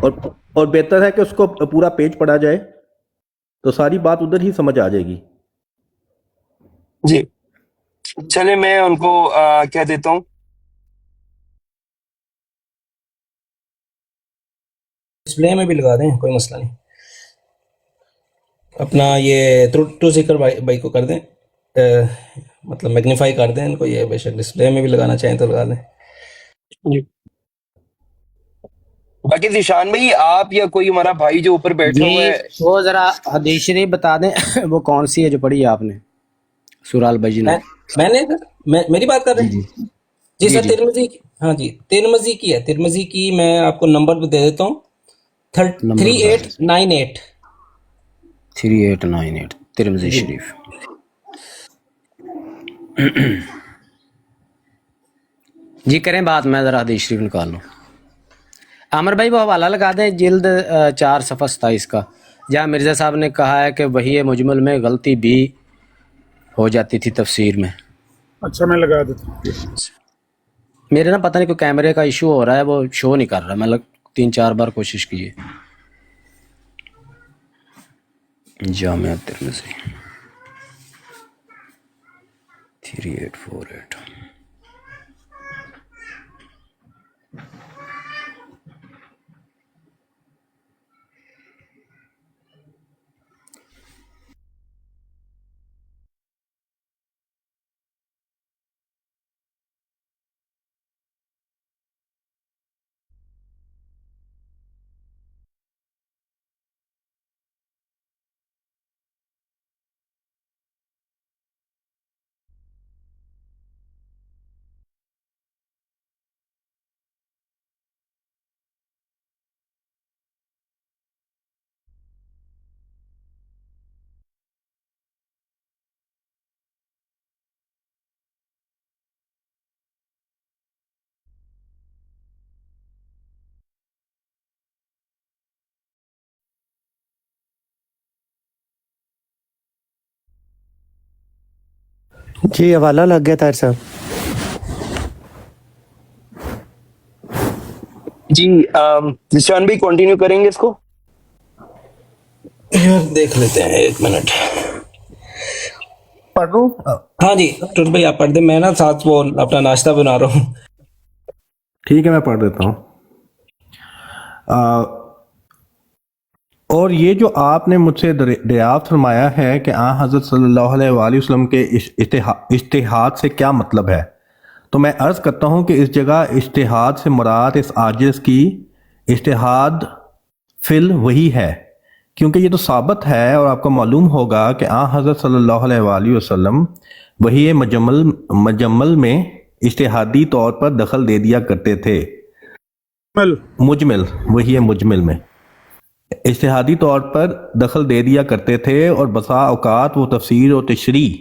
اور بہتر ہے کہ اس کو پورا پیج پڑھا جائے تو ساری بات ادھر ہی سمجھ آ جائے گی۔ جی چلے میں ان کو کہہ دیتا ہوں۔ ڈسپلے میں بھی لگا دیں، کوئی مسئلہ نہیں. اپنا یہ ٹو سیکر بائی کو کر دیں، مطلب میگنیفائی کر دیں ان کو، یہ بے شک ڈسپلے میں بھی لگانا چاہیں تو لگا دیں. باقی ذیشان بھائی آپ یا کوئی ہمارا بھائی جو اوپر بیٹھا ہوا جی ہے، وہ ذرا حدیث شریف بتا دیں وہ کون سی ہے جو پڑھی ہے آپ نے، سورہ البینہ. میں نے میری بات کر رہے ہیں جی سر. ترمذی، ہاں جی ترمذی کی ہے، ترمذی کی میں آپ کو نمبر بھی دے دیتا ہوں، 3898. 3898 ترمذی شریف. جی کریں بات، میں ذرا حدیث شریف نکال لوں. عامر بھائی وہ حوالہ لگا دیں جلد 4 صفحہ 27 کا، جہاں مرزا صاحب نے کہا ہے کہ وحی مجمل میں غلطی بھی ہو جاتی تھی تفسیر میں. اچھا میں لگا دیتا ہوں. میرے نا پتہ نہیں کوئی کیمرے کا ایشو ہو رہا ہے، وہ شو نہیں کر رہا. میں 3-4 بار کوشش کی ہے. جامعہ ترمذی 3848. جی حوالہ لگ گیا طاہر صاحب. جی ذیشان بھائی کنٹینیو کریں گے اس کو. دیکھ لیتے ہیں، 1 منٹ. پڑھ لوں؟ ہاں جی ٹوٹ بھائی آپ پڑھ دیں، میں نا ساتھ وہ اپنا ناشتہ بنا رہا ہوں. ٹھیک ہے میں پڑھ دیتا ہوں. اور یہ جو آپ نے مجھ سے دریافت فرمایا ہے کہ حضرت صلی اللہ علیہ وآلہ وسلم کے اجتہاد سے کیا مطلب ہے، تو میں عرض کرتا ہوں کہ اس جگہ اجتہاد سے مراد اس عاجز کی اجتہاد فل وہی ہے، کیونکہ یہ تو ثابت ہے اور آپ کو معلوم ہوگا کہ حضرت صلی اللہ علیہ وآلہ وسلم وہی مجمل میں اجتہادی طور پر دخل دے دیا کرتے تھے. مجمل میں اجتہادی طور پر دخل دے دیا کرتے تھے، اور بسا اوقات وہ تفسیر و تشریح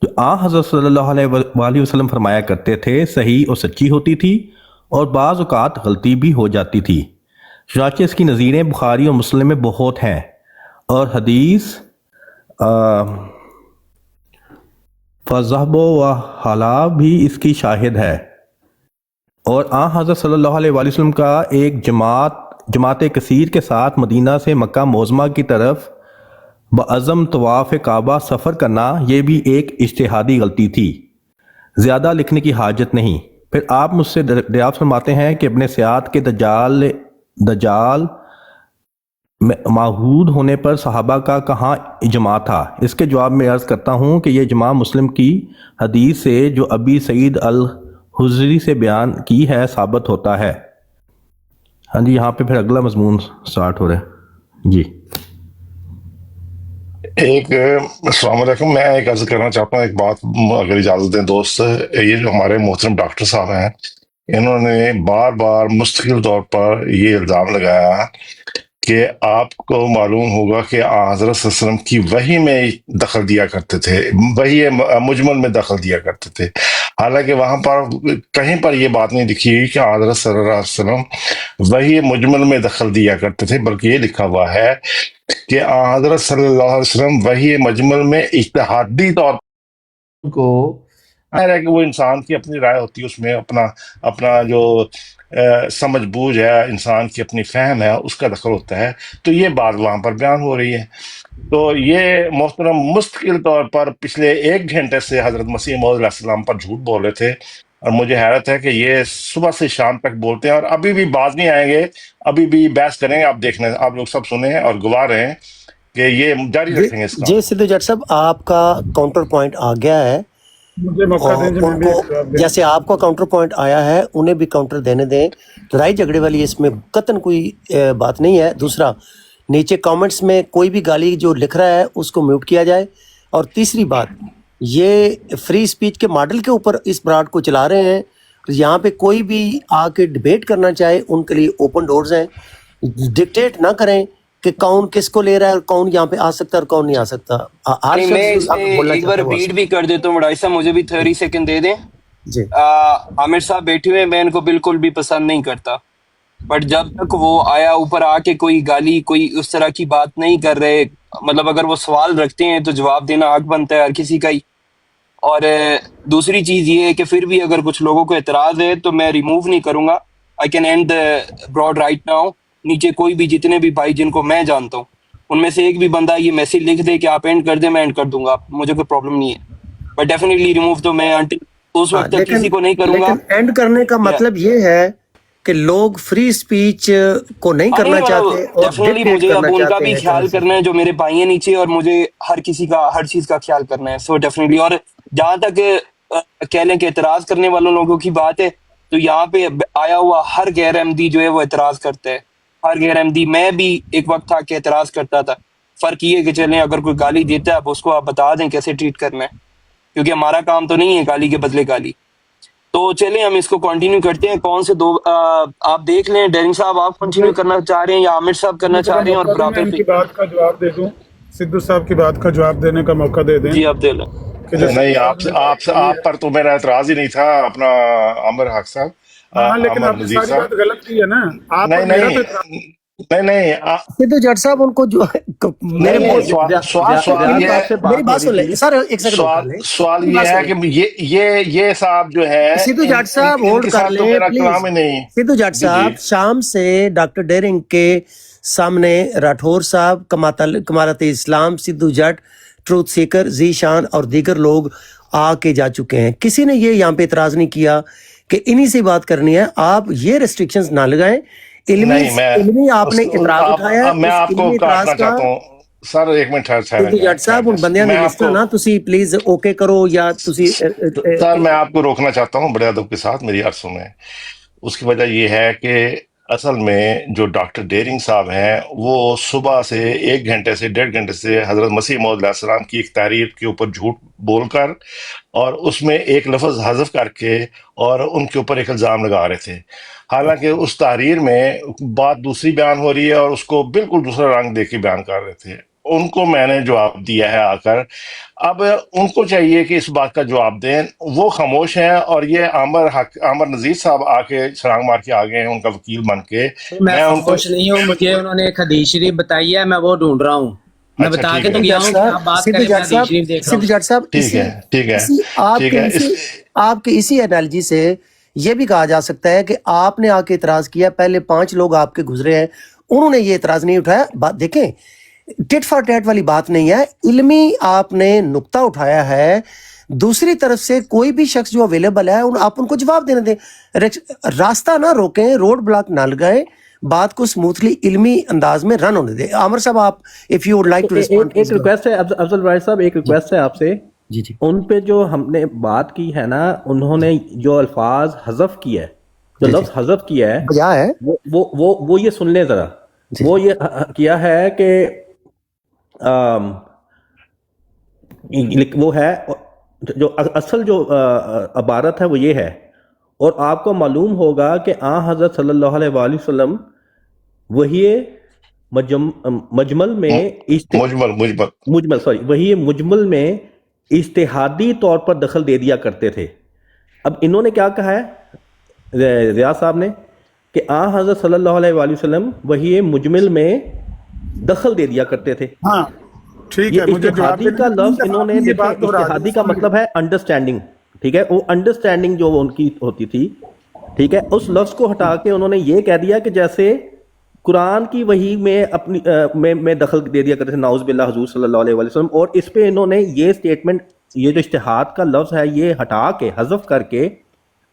جو حضرت صلی اللہ علیہ وآلہ وسلم فرمایا کرتے تھے صحیح اور سچی ہوتی تھی، اور بعض اوقات غلطی بھی ہو جاتی تھی. چنانچہ اس کی نظیریں بخاری اور مسلم میں بہت ہیں، اور حدیث فضحب و حلا بھی اس کی شاہد ہے. اور حضرت صلی اللہ علیہ وآلہ وسلم کا ایک جماعت کثیر کے ساتھ مدینہ سے مکہ معظمہ کی طرف بعزم طواف کعبہ سفر کرنا، یہ بھی ایک اجتہادی غلطی تھی. زیادہ لکھنے کی حاجت نہیں. پھر آپ مجھ سے دریافت فرماتے ہیں کہ ابن سیاد کے دجال معہود ہونے پر صحابہ کا کہاں اجماع تھا. اس کے جواب میں عرض کرتا ہوں کہ یہ اجماع مسلم کی حدیث سے جو ابی سعید الخدری سے بیان کی ہے ثابت ہوتا ہے. ہاں جی یہاں پہ پھر اگلا مضمون سٹارٹ ہو رہا ہے. جی السلام علیکم. میں ایک عرض کرنا چاہتا ہوں، ایک بات اگر اجازت دیں دوست. یہ جو ہمارے محترم ڈاکٹر صاحب ہیں، انہوں نے بار بار مستقل طور پر یہ الزام لگایا کہ آپ کو معلوم ہوگا کہ حضرت صلی اللہ علیہ وسلم کی وحی میں دخل دیا کرتے تھے، وحی مجمل میں دخل دیا کرتے تھے. حالانکہ وہاں پر کہیں پر یہ بات نہیں لکھی ہوئی کہ حضرت صلی اللہ علیہ وسلم وحی مجمل میں دخل دیا کرتے تھے، بلکہ یہ لکھا ہوا ہے کہ حضرت صلی اللہ علیہ وسلم وحی مجمل میں اجتہادی طور کو ہے کہ وہ انسان کی اپنی رائے ہوتی ہے، اس میں اپنا جو سمجھ بوجھ ہے، انسان کی اپنی فہم ہے، اس کا دخل ہوتا ہے. تو یہ بات وہاں پر بیان ہو رہی ہے. تو یہ محترم مستقل طور پر پچھلے 1 گھنٹے سے حضرت مسیح موعود علیہ السلام پر جھوٹ بول رہے تھے. اور مجھے حیرت ہے کہ یہ صبح سے شام تک بولتے ہیں اور ابھی بھی باز نہیں آئیں گے، ابھی بھی بحث کریں گے. آپ دیکھنے، آپ لوگ سب سنیں اور گواہ رہے ہیں کہ یہ جاری رکھیں گے اس کام. جی سدھو جٹ صاحب آپ کا کاؤنٹر پوائنٹ آ گیا ہے مجھے موقع اور دیں جی، میں ان بھی کو جواب دیں. جیسے آپ کا کاؤنٹر پوائنٹ آیا ہے انہیں بھی کاؤنٹر دینے دیں. لڑائی جھگڑے والی اس میں قطعاً کوئی بات نہیں ہے. دوسرا، نیچے کامنٹس میں کوئی بھی گالی جو لکھ رہا ہے اس کو میوٹ کیا جائے. اور تیسری بات، یہ فری اسپیچ کے ماڈل کے اوپر اس براڈ کو چلا رہے ہیں. یہاں پہ کوئی بھی آ کے ڈبیٹ کرنا چاہے ان کے لیے اوپن ڈورز ہیں. ڈکٹیٹ نہ کریں کہ کون کس کو لے رہا ہے اور کون یہاں پہ آ سکتا ہے اور کون نہیں آ سکتا. ہر نہیں، میں اس شخص پہ بولنا ایک بار چاہتا ہے وہ آ ریپیٹ سکتا بھی کر دیتا ہوں بڑائی صاحب، مجھے بھی 30 سیکنڈ دے دیں. ہے. جی عامر صاحب بیٹھے ہوئے، میں ان کو بالکل بھی پسند نہیں کرتا، بٹ جب تک وہ آیا اوپر آ کے کوئی گالی، کوئی اس طرح کی بات نہیں کر رہے، مطلب اگر وہ سوال رکھتے ہیں تو جواب دینا حق بنتا ہے ہر کسی کا ہی. اور دوسری چیز یہ ہے کہ پھر بھی اگر کچھ لوگوں کو اعتراض ہے تو میں ریموو نہیں کروں گا. I can end broad right now. نیچے کوئی بھی جتنے بھی بھائی جن کو میں جانتا ہوں ان میں سے ایک بھی بندہ یہ میسج لکھ دے کہ آپ اینڈ کر دیں، میں اینڈ کر دوں گا، مجھے کوئی پرابلم نہیں ہے. بٹ ڈیفینیٹلی ریموو تو میں اس ہاں، وقت تک کسی کو نہیں کروں گا. لیکن اینڈ کرنے کا مطلب یہ ہے کہ لوگ فری اسپیچ کو نہیں کرنا چاہتے اور ڈیفینیٹلی ڈکٹیٹ مجھے اب کرنا ان کا چاہتے بھی ہیں. خیال کرنا ہے جو میرے بھائی ہیں نیچے، اور مجھے ہر کسی کا ہر چیز کا خیال کرنا ہے. So definitely. اور جہاں تک کہہ لیں کہ اعتراض کرنے والوں لوگوں کی بات ہے، تو یہاں پہ آیا ہوا ہر غیر احمدی جو ہے وہ اعتراض کرتا ہے. ہر غیر احمدی، میں بھی ایک وقت تھا کہ اعتراض کرتا تھا. فرق یہ ہے کہ چلیں اگر کوئی گالی دیتا ہے اب اس کو آپ بتا دیں کیسے ٹریٹ کرنا ہے، کیونکہ ہمارا کام تو نہیں ہے گالی کے بدلے گالی. تو چلیں ہم اس کو کنٹینیو کرتے ہیں. کون سے دو آپ دیکھ لیں، ڈیرنگ صاحب آپ کنٹینیو کرنا چاہ رہے ہیں یا عامر صاحب کرنا چاہ رہے ہیں؟ اور موقع دیں، میں برابر ان پہ کی بات کا جواب دے دوں. سدھو صاحب کی بات کا جواب دینے کا موقع دے دیں جی آپ دے لیں. کہ جیسے نہیں، آپ نے بات کی آپ ہے. پر تو میرا اعتراض ہی نہیں تھا، اپنا عامر حق صاحب، ہاں، لیکن عامر آپ نے نذیر ساری صاحب. بات غلط کی ہے نا. آپ اور نہیں میرا تو نہیں اعتراض. نہیں سدھو جٹ صاحب ان کو جو میرے نہیں، بول سوال ریاض یہ صاحب سے ہے، میری بات ہو بات رہی سن لیں تھی. سر، ایک سیکنڈ ہولڈ کر لیں. سوال میری یہ بات ہے سن کہ یہ صاحب جو ہے سدھو جٹ صاحب ان ہولڈ کے کر ساتھ تو لیں میرا پلیز. کلام ہی نہیں. سدھو جٹ جی جی صاحب شام سے ڈاکٹر ڈیرنگ کے سامنے راٹھور صاحب، کمالت اسلام، سدھو جٹ، ٹروتھ سیکر، ذی شان اور دیگر لوگ آ کے جا چکے ہیں. کسی نے یہ یہاں پہ اعتراض نہیں کیا کہ انہی سے بات کرنی ہے. آپ یہ ریسٹرکشنز نہ لگائیں. علمی آپ نے اعتراض اٹھایا ہے، میں اس آپ کو علمی اعتراض کاٹنا کا. چاہتا ہوں سر، ایک منٹ ٹھہریں سدھو گے، جٹ صاحب ان بندیاں میں نہیں آپ لسٹا کو، نا، تسی پلیز اوکے کرو یا تسی سر میں آپ کو روکنا چاہتا ہوں بڑے ادب کے ساتھ، میری عرض سنیں. اس کی وجہ یہ ہے کہ اصل میں جو ڈاکٹر ڈیرنگ صاحب ہیں وہ صبح سے 1 گھنٹے سے 1.5 گھنٹے سے حضرت مسیح موعود علیہ السلام کی ایک تحریر کے اوپر جھوٹ بول کر اور اس میں ایک لفظ حذف کر کے اور ان کے اوپر ایک الزام لگا رہے تھے. حالانکہ اس تحریر میں بات دوسری بیان ہو رہی ہے اور اس کو بالکل دوسرا رنگ دے کے بیان کر رہے تھے. ان کو میں نے جواب دیا ہے آ کر. اب ان کو چاہیے کہ اس بات کا جواب دیں. وہ خاموش ہیں اور یہ عامر نذیر صاحب آ کے چھلانگ مار کے آ گئے ہیں ان کا وکیل بن کے. میں میں ان کو، خاموش نہیں ہوں، مجھے انہوں نے ایک حدیث شریف بتائی ہے، میں وہ ڈھونڈ رہا ہوں. میں اچھا بتا ٹھیک کے تو ہے گیا ہوں کہ آپ بات کریں، میں حدیث شریف دیکھ رہا ہوں. سدھو جٹ صاحب ٹھیک ہے ٹھیک ہے ٹھیک ہے. آپ کے اسی انالوجی سے یہ بھی کہا جا سکتا ہے کہ آپ نے آ کے اعتراض کیا، پہلے 5 لوگ آپ کے گزرے ہیں، انہوں نے یہ اعتراض نہیں اٹھایا. بات دیکھیں، ٹٹ فار ٹیٹ والی بات نہیں ہے، علمی آپ نے نقطہ اٹھایا ہے. دوسری طرف سے کوئی بھی شخص جو اویلیبل ہے آپ ان کو جواب دینے دیں. راستہ نہ روکیں، روڈ بلاک نہ لگائیں، بات کو سموتھلی علمی انداز میں رن ہونے دیں. عامر صاحب آپ if you would like to respond. ایک ریکویسٹ ہے افضل بھائی صاحب، ایک ریکویسٹ ہے آپ سے. جی جی ان پہ جو ہم نے بات کی ہے نا، انہوں نے جو الفاظ حذف کیا ہے، جو لفظ حذف کیا ہے، بجا ہے وہ یہ سن لیں ذرا. وہ یہ کیا ہے کہ وہ ہے جو اصل جو عبارت ہے وہ یہ ہے، اور آپ کو معلوم ہوگا کہ حضرت صلی اللہ علیہ وآلہ وسلم وہی مجمل میں وہی مجمل میں اجتہادی طور پر دخل دے دیا کرتے تھے. اب انہوں نے کیا کہا ہے ریاض صاحب نے کہ حضرت صلی اللہ علیہ وآلہ وسلم وہی مجمل میں دخل دے دیا کرتے تھے. ہاں ٹھیک ہے، مجھے جواب اجتہادی کا لفظ انہوں نے دیکھیں، اجتہادی کا مطلب ہے انڈرسٹینڈنگ، ٹھیک ہے، وہ انڈرسٹینڈنگ جو ان کی ہوتی تھی، ٹھیک ہے، اس لفظ کو ہٹا کے انہوں نے یہ کہہ دیا کہ جیسے قرآن کی وحی میں اپنی میں دخل دے دیا کرتے تھے، نعوذ باللہ، حضور صلی اللہ علیہ وسلم. اور اس پہ انہوں نے یہ سٹیٹمنٹ، یہ جو اجتہاد کا لفظ ہے یہ ہٹا کے حذف کر کے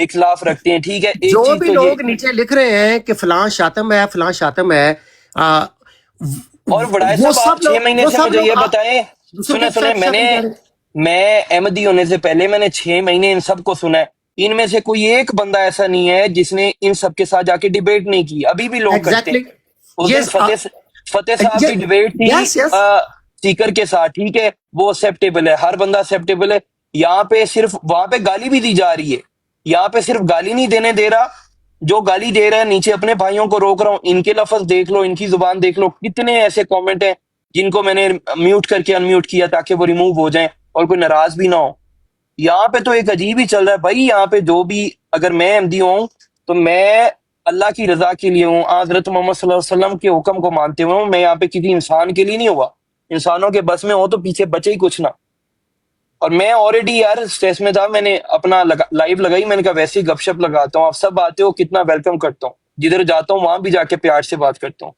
اختلاف رکھتے ہیں. ٹھیک ہے, ایک جو چیز بھی تو یہ, لوگ نیچے لکھ رہے ہیں کہ فلاں شاتم ہے فلاں شاتم ہے اور وڈائے وہ صاحب آپ سب 6 مہینے وہ سے سب مجھے لوگ یہ بتائیں, دوسروں کے سنیں, میں احمدی ہونے سے پہلے میں نے 6 مہینے ان سب کو سنا ہے. ان میں سے کوئی ایک بندہ ایسا نہیں ہے جس نے ان سب کے ساتھ جا کے ڈیبیٹ نہیں کی. ابھی بھی لوگ کرتے ہیں. ایگزیکٹلی اس دن فتح صاحب کی ڈیبیٹ تھی یس یس سپیکر کے ساتھ. ٹھیک ہے, وہ ایکسیپٹیبل ہے, ہر بندہ ایکسیپٹیبل ہے. یہاں پہ صرف وہاں پہ گالی بھی دی جا رہی ہے, یہاں پہ صرف گالی نہیں دینے دے رہا. جو گالی دے رہا ہے نیچے اپنے بھائیوں کو روک رہا ہوں, ان کے لفظ دیکھ لو, ان کی زبان دیکھ لو. کتنے ایسے کامنٹ ہیں جن کو میں نے میوٹ کر کے انمیوٹ کیا تاکہ وہ ریموو ہو جائیں اور کوئی ناراض بھی نہ ہو. یہاں پہ تو ایک عجیب ہی چل رہا ہے بھائی. یہاں پہ جو بھی, اگر میں احمدی ہوں تو میں اللہ کی رضا کے لیے ہوں, حضرت محمد صلی اللہ علیہ وسلم کے حکم کو مانتے ہوئے ہوں. میں یہاں پہ کسی انسان کے لیے نہیں ہوا. انسانوں کے بس میں ہو تو پیچھے بچے ہی کچھ نہ. اور میں آلریڈی یار اسٹریس میں تھا, میں نے اپنا لائیو لگائی, میں نے کہا ویسے ہی گپ شپ لگاتا ہوں, آپ سب آتے ہو, کتنا ویلکم کرتا ہوں, جدھر جاتا ہوں وہاں بھی جا کے پیار سے بات کرتا ہوں.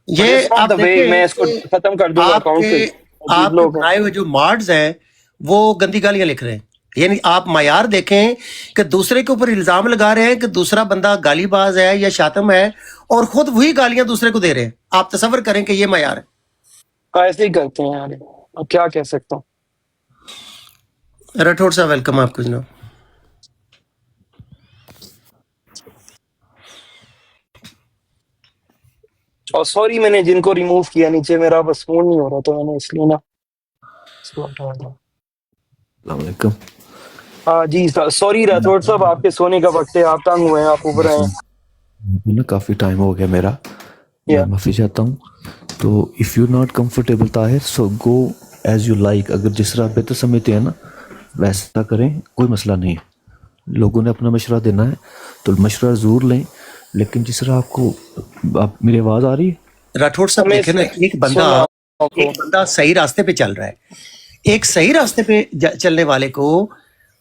یہ آپ دیکھیں میں اس کو ختم کر دوں گا آپ اکاؤنٹ کے پہ. آپ کے بنائے ہوئے جو مارڈز ہیں وہ گندی گالیاں لکھ رہے ہیں. یعنی آپ معیار دیکھیں کہ دوسرے کے اوپر الزام لگا رہے ہیں کہ دوسرا بندہ گالی باز ہے یا شاتم ہے, اور خود وہی گالیاں دوسرے کو دے رہے ہیں. آپ تصور کریں کہ یہ معیار ہے. ایسے ہی کرتے ہیں یار, اب کیا کہہ سکتا ہوں. راٹھوڑ صاحب ویلکم آپ کو جناب. اور سوری میں نے جن کو ریموو کیا, نیچے میرا بس فون نہیں ہو رہا تو میں نے اس لیے نا اس کو ہٹا دیا. السلام علیکم. ہاں جی سوری راٹھوڑ صاحب, آپ کے سونے کا وقت ہے, آپ تنگ ہوئے ہیں, آپ اوپر آئے ہیں. نا کافی ٹائم ہو گیا میرا, میں معافی چاہتا ہوں. تو if you not comfortable Tahir so go as you like. اگر جس طرح بہتر سمجھتے ہیں نا ویسا کریں, کوئی مسئلہ نہیں ہے. لوگوں نے اپنا مشورہ دینا ہے تو مشورہ ضرور لیں, لیکن جس طرح آپ کو, آپ میری آواز آ رہی ہے؟ راٹھوڑ صاحب دیکھیں نا, ایک بندہ صحیح راستے پہ چل رہا ہے, ایک صحیح راستے پہ چلنے والے کو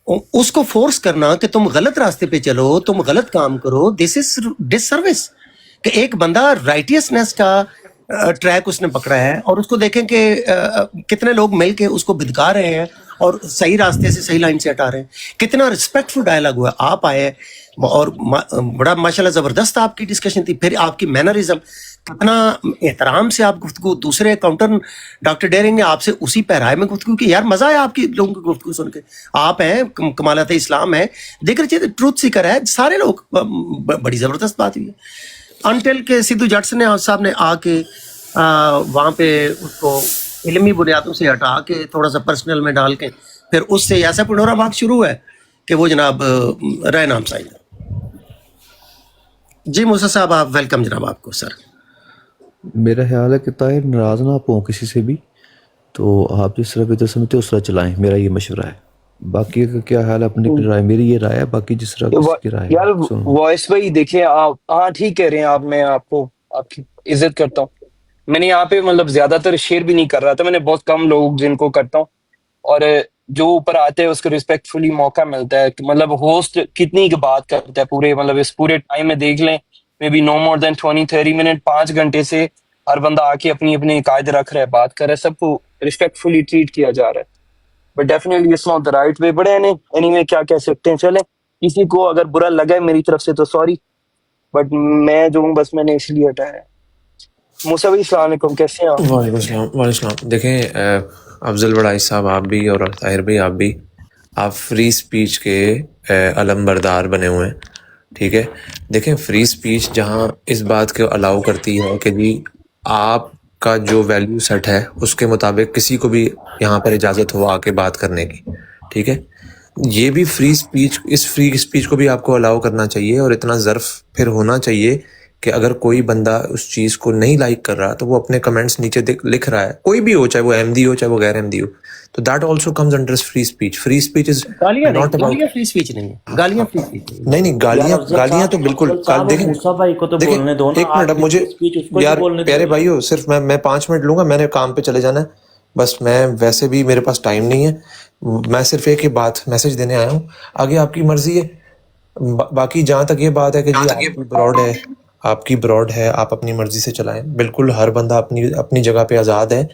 اس کو فورس کرنا کہ تم غلط راستے پہ چلو, تم غلط کام کرو, دس از ڈس سروس. کہ ایک بندہ رائٹیسنس کا ٹریک اس نے پکڑا ہے, اور اس کو دیکھیں کہ کتنے لوگ مل کے اس کو بھدکا رہے ہیں اور صحیح راستے سے, صحیح لائن سے ہٹا رہے ہیں. کتنا رسپیکٹفل ڈائلاگ ہوا, آپ آئے اور بڑا ماشاءاللہ زبردست آپ کی ڈسکشن تھی. پھر آپ کی مینرزم, کتنا احترام سے آپ گفتگو, دوسرے کاؤنٹر ڈاکٹر ڈیرنگ نے آپ سے اسی پیرائے میں گفتگو کی. یار مزہ آیا آپ کی لوگوں کی گفتگو سن کے. آپ ہیں کمالات اسلام ہے, دیکھ رہے تھے ٹروتھ سیکر ہے, سارے لوگ, بڑی زبردست بات ہوئی ہے. انٹل کے سدھو جٹ صاحب نے آ کے وہاں پہ اس کو علمی بنیادوں سے ہٹا کے تھوڑا سا پرسنل میں ڈال کے پھر اس سے ایسا پنورا بھاگ شروع ہے کہ وہ جناب رائے نام سائن. جی موسیٰ صاحب آپ ویلکم جناب آپ کو. سر میرا خیال ہے کہ طاہر ناراض نہ آپ ہوں کسی سے بھی, تو آپ جس طرح بہتر سمجھتے اس طرح چلائیں, میرا یہ مشورہ ہے. باقی کا کیا حال ہے اپنی رائے, میری یہ رائے ہے, باقی جس طرح کسی کی رائے یار وائس بھائی دیکھیں آپ, ہاں ٹھیک کہہ رہے ہیں آپ, میں آپ کو آپ کی عزت کرتا ہوں. میں نے یہاں پہ مطلب زیادہ تر شیئر بھی نہیں کر رہا تھا, میں نے بہت کم لوگ جن کو کرتا ہوں, اور جو اوپر آتے ہیں اس کو ریسپیکٹفلی موقع ملتا ہے. مطلب ہوسٹ کتنی بات کرتا ہے پورے, مطلب اس پورے ٹائم میں دیکھ لیں may be know more then 20-30 minute, 5 گھنٹے سے ہر بندہ آ کے اپنی اپنی قائد رکھ رہا ہے, بات کر رہا ہے, سب کو ریسپیکٹفلی ٹریٹ کیا جا رہا ہے. But definitely it's not the right way. بڑے ہیں اینی وے, کیا کہہ سکتے ہیں. چلیں, کسی کو اگر برا لگا ہے میری طرف سے تو سوری, بٹ میں جو ہوں بس میں نے اس لیے ہٹایا ہے. موسیٰ بھائی السلام علیکم, کیسے ہیں آپ؟ وعلیکم السلام. وعلیکم السلام. دیکھیں افضل بڑائی صاحب, آپ بھی اور طاہر بھائی آپ بھی, آپ فری سپیچ کے علم بردار بنے ہوئے ہیں, ٹھیک ہے. دیکھیں فری سپیچ جہاں اس بات کو الاؤ کرتی ہے کہ جی آپ کا جو ویلیو سیٹ ہے اس کے مطابق کسی کو بھی یہاں پر اجازت ہو آ کے بات کرنے کی, ٹھیک ہے. یہ بھی فری سپیچ, اس فری سپیچ کو بھی آپ کو الاؤ کرنا چاہیے, اور اتنا ظرف پھر ہونا چاہیے کہ اگر کوئی بندہ اس چیز کو نہیں لائک کر رہا تو وہ اپنے کمنٹس نیچے لکھ رہا ہے, کوئی بھی ہو, چاہے وہ احمدی ہو چاہے وہ غیر احمدی ہو, تو that also comes under free speech. Free speech is not about free speech نہیں ہے, گالیاں فری اسپیچ نہیں, گالیاں تو بالکل. دیکھیں ایک منٹ, اب مجھے یار پیارے بھائیو, صرف میں 5 منٹ لوں گا, میں نے کام پہ چلے جانا ہے بس. میں ویسے بھی میرے پاس ٹائم نہیں ہے, میں صرف ایک ہی بات میسج دینے آیا ہوں, آگے آپ کی مرضی ہے. باقی جہاں تک یہ بات ہے کہ جی آپ کی براڈ ہے, آپ اپنی مرضی سے چلائیں, بالکل ہر بندہ اپنی جگہ پہ آزاد ہے.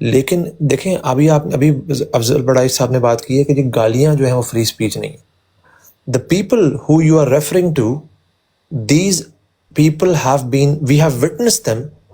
لیکن دیکھیں ابھی افضل بڑائی صاحب نے بات کی ہے کہ جی گالیاں جو ہیں وہ فری سپیچ نہیں, the people who you are referring to, these people have been, we have witnessed them,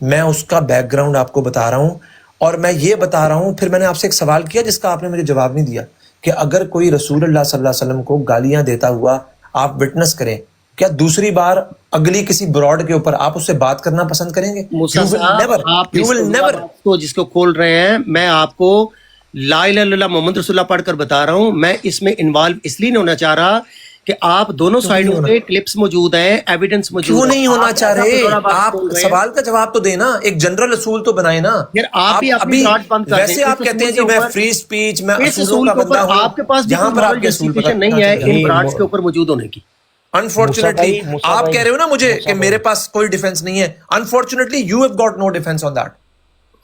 میں اس کا بیک گراؤنڈ آپ کو بتا رہا ہوں اور میں یہ بتا رہا ہوں. پھر میں نے آپ سے ایک سوال کیا جس کا آپ نے مجھے جواب نہیں دیا کہ اگر کوئی رسول اللہ صلی اللہ علیہ وسلم کو گالیاں دیتا ہوا آپ وٹنس کریں, کیا دوسری بار اگلی کسی براڈ کے اوپر آپ اس سے بات کرنا پسند کریں گے؟ موسیٰ صاحب آپ کو جس کو کھول رہے ہیں, میں آپ کو لا الہ الا اللہ محمد رسول اللہ پڑھ کر بتا رہا ہوں. میں اس میں انوالو اس لیے نہیں ہونا چاہ رہا کہ آپ دونوں سائڈوں پہ کلپس موجود ہیں, ایویڈنس موجود ہے. کیوں نہیں ہونا چاہ رہے؟ آپ سوال کا جواب تو دیں نا, ایک جنرل اصول تو بنائے نا. آپ ہی اپنی براڈ بند کر دیں. ویسے آپ کہتے ہیں جی میں فری سپیچ, میں اس اصول کے اوپر آپ کے پاس یہاں پر آپ کے اصول نہیں ہے ان براڈز کے اوپر موجود ہونے کی. انفارچونیٹلی آپ کہہ رہے ہو نا مجھے کہ میرے پاس کوئی ڈیفنس نہیں ہے. Unfortunately you have got no defence on that.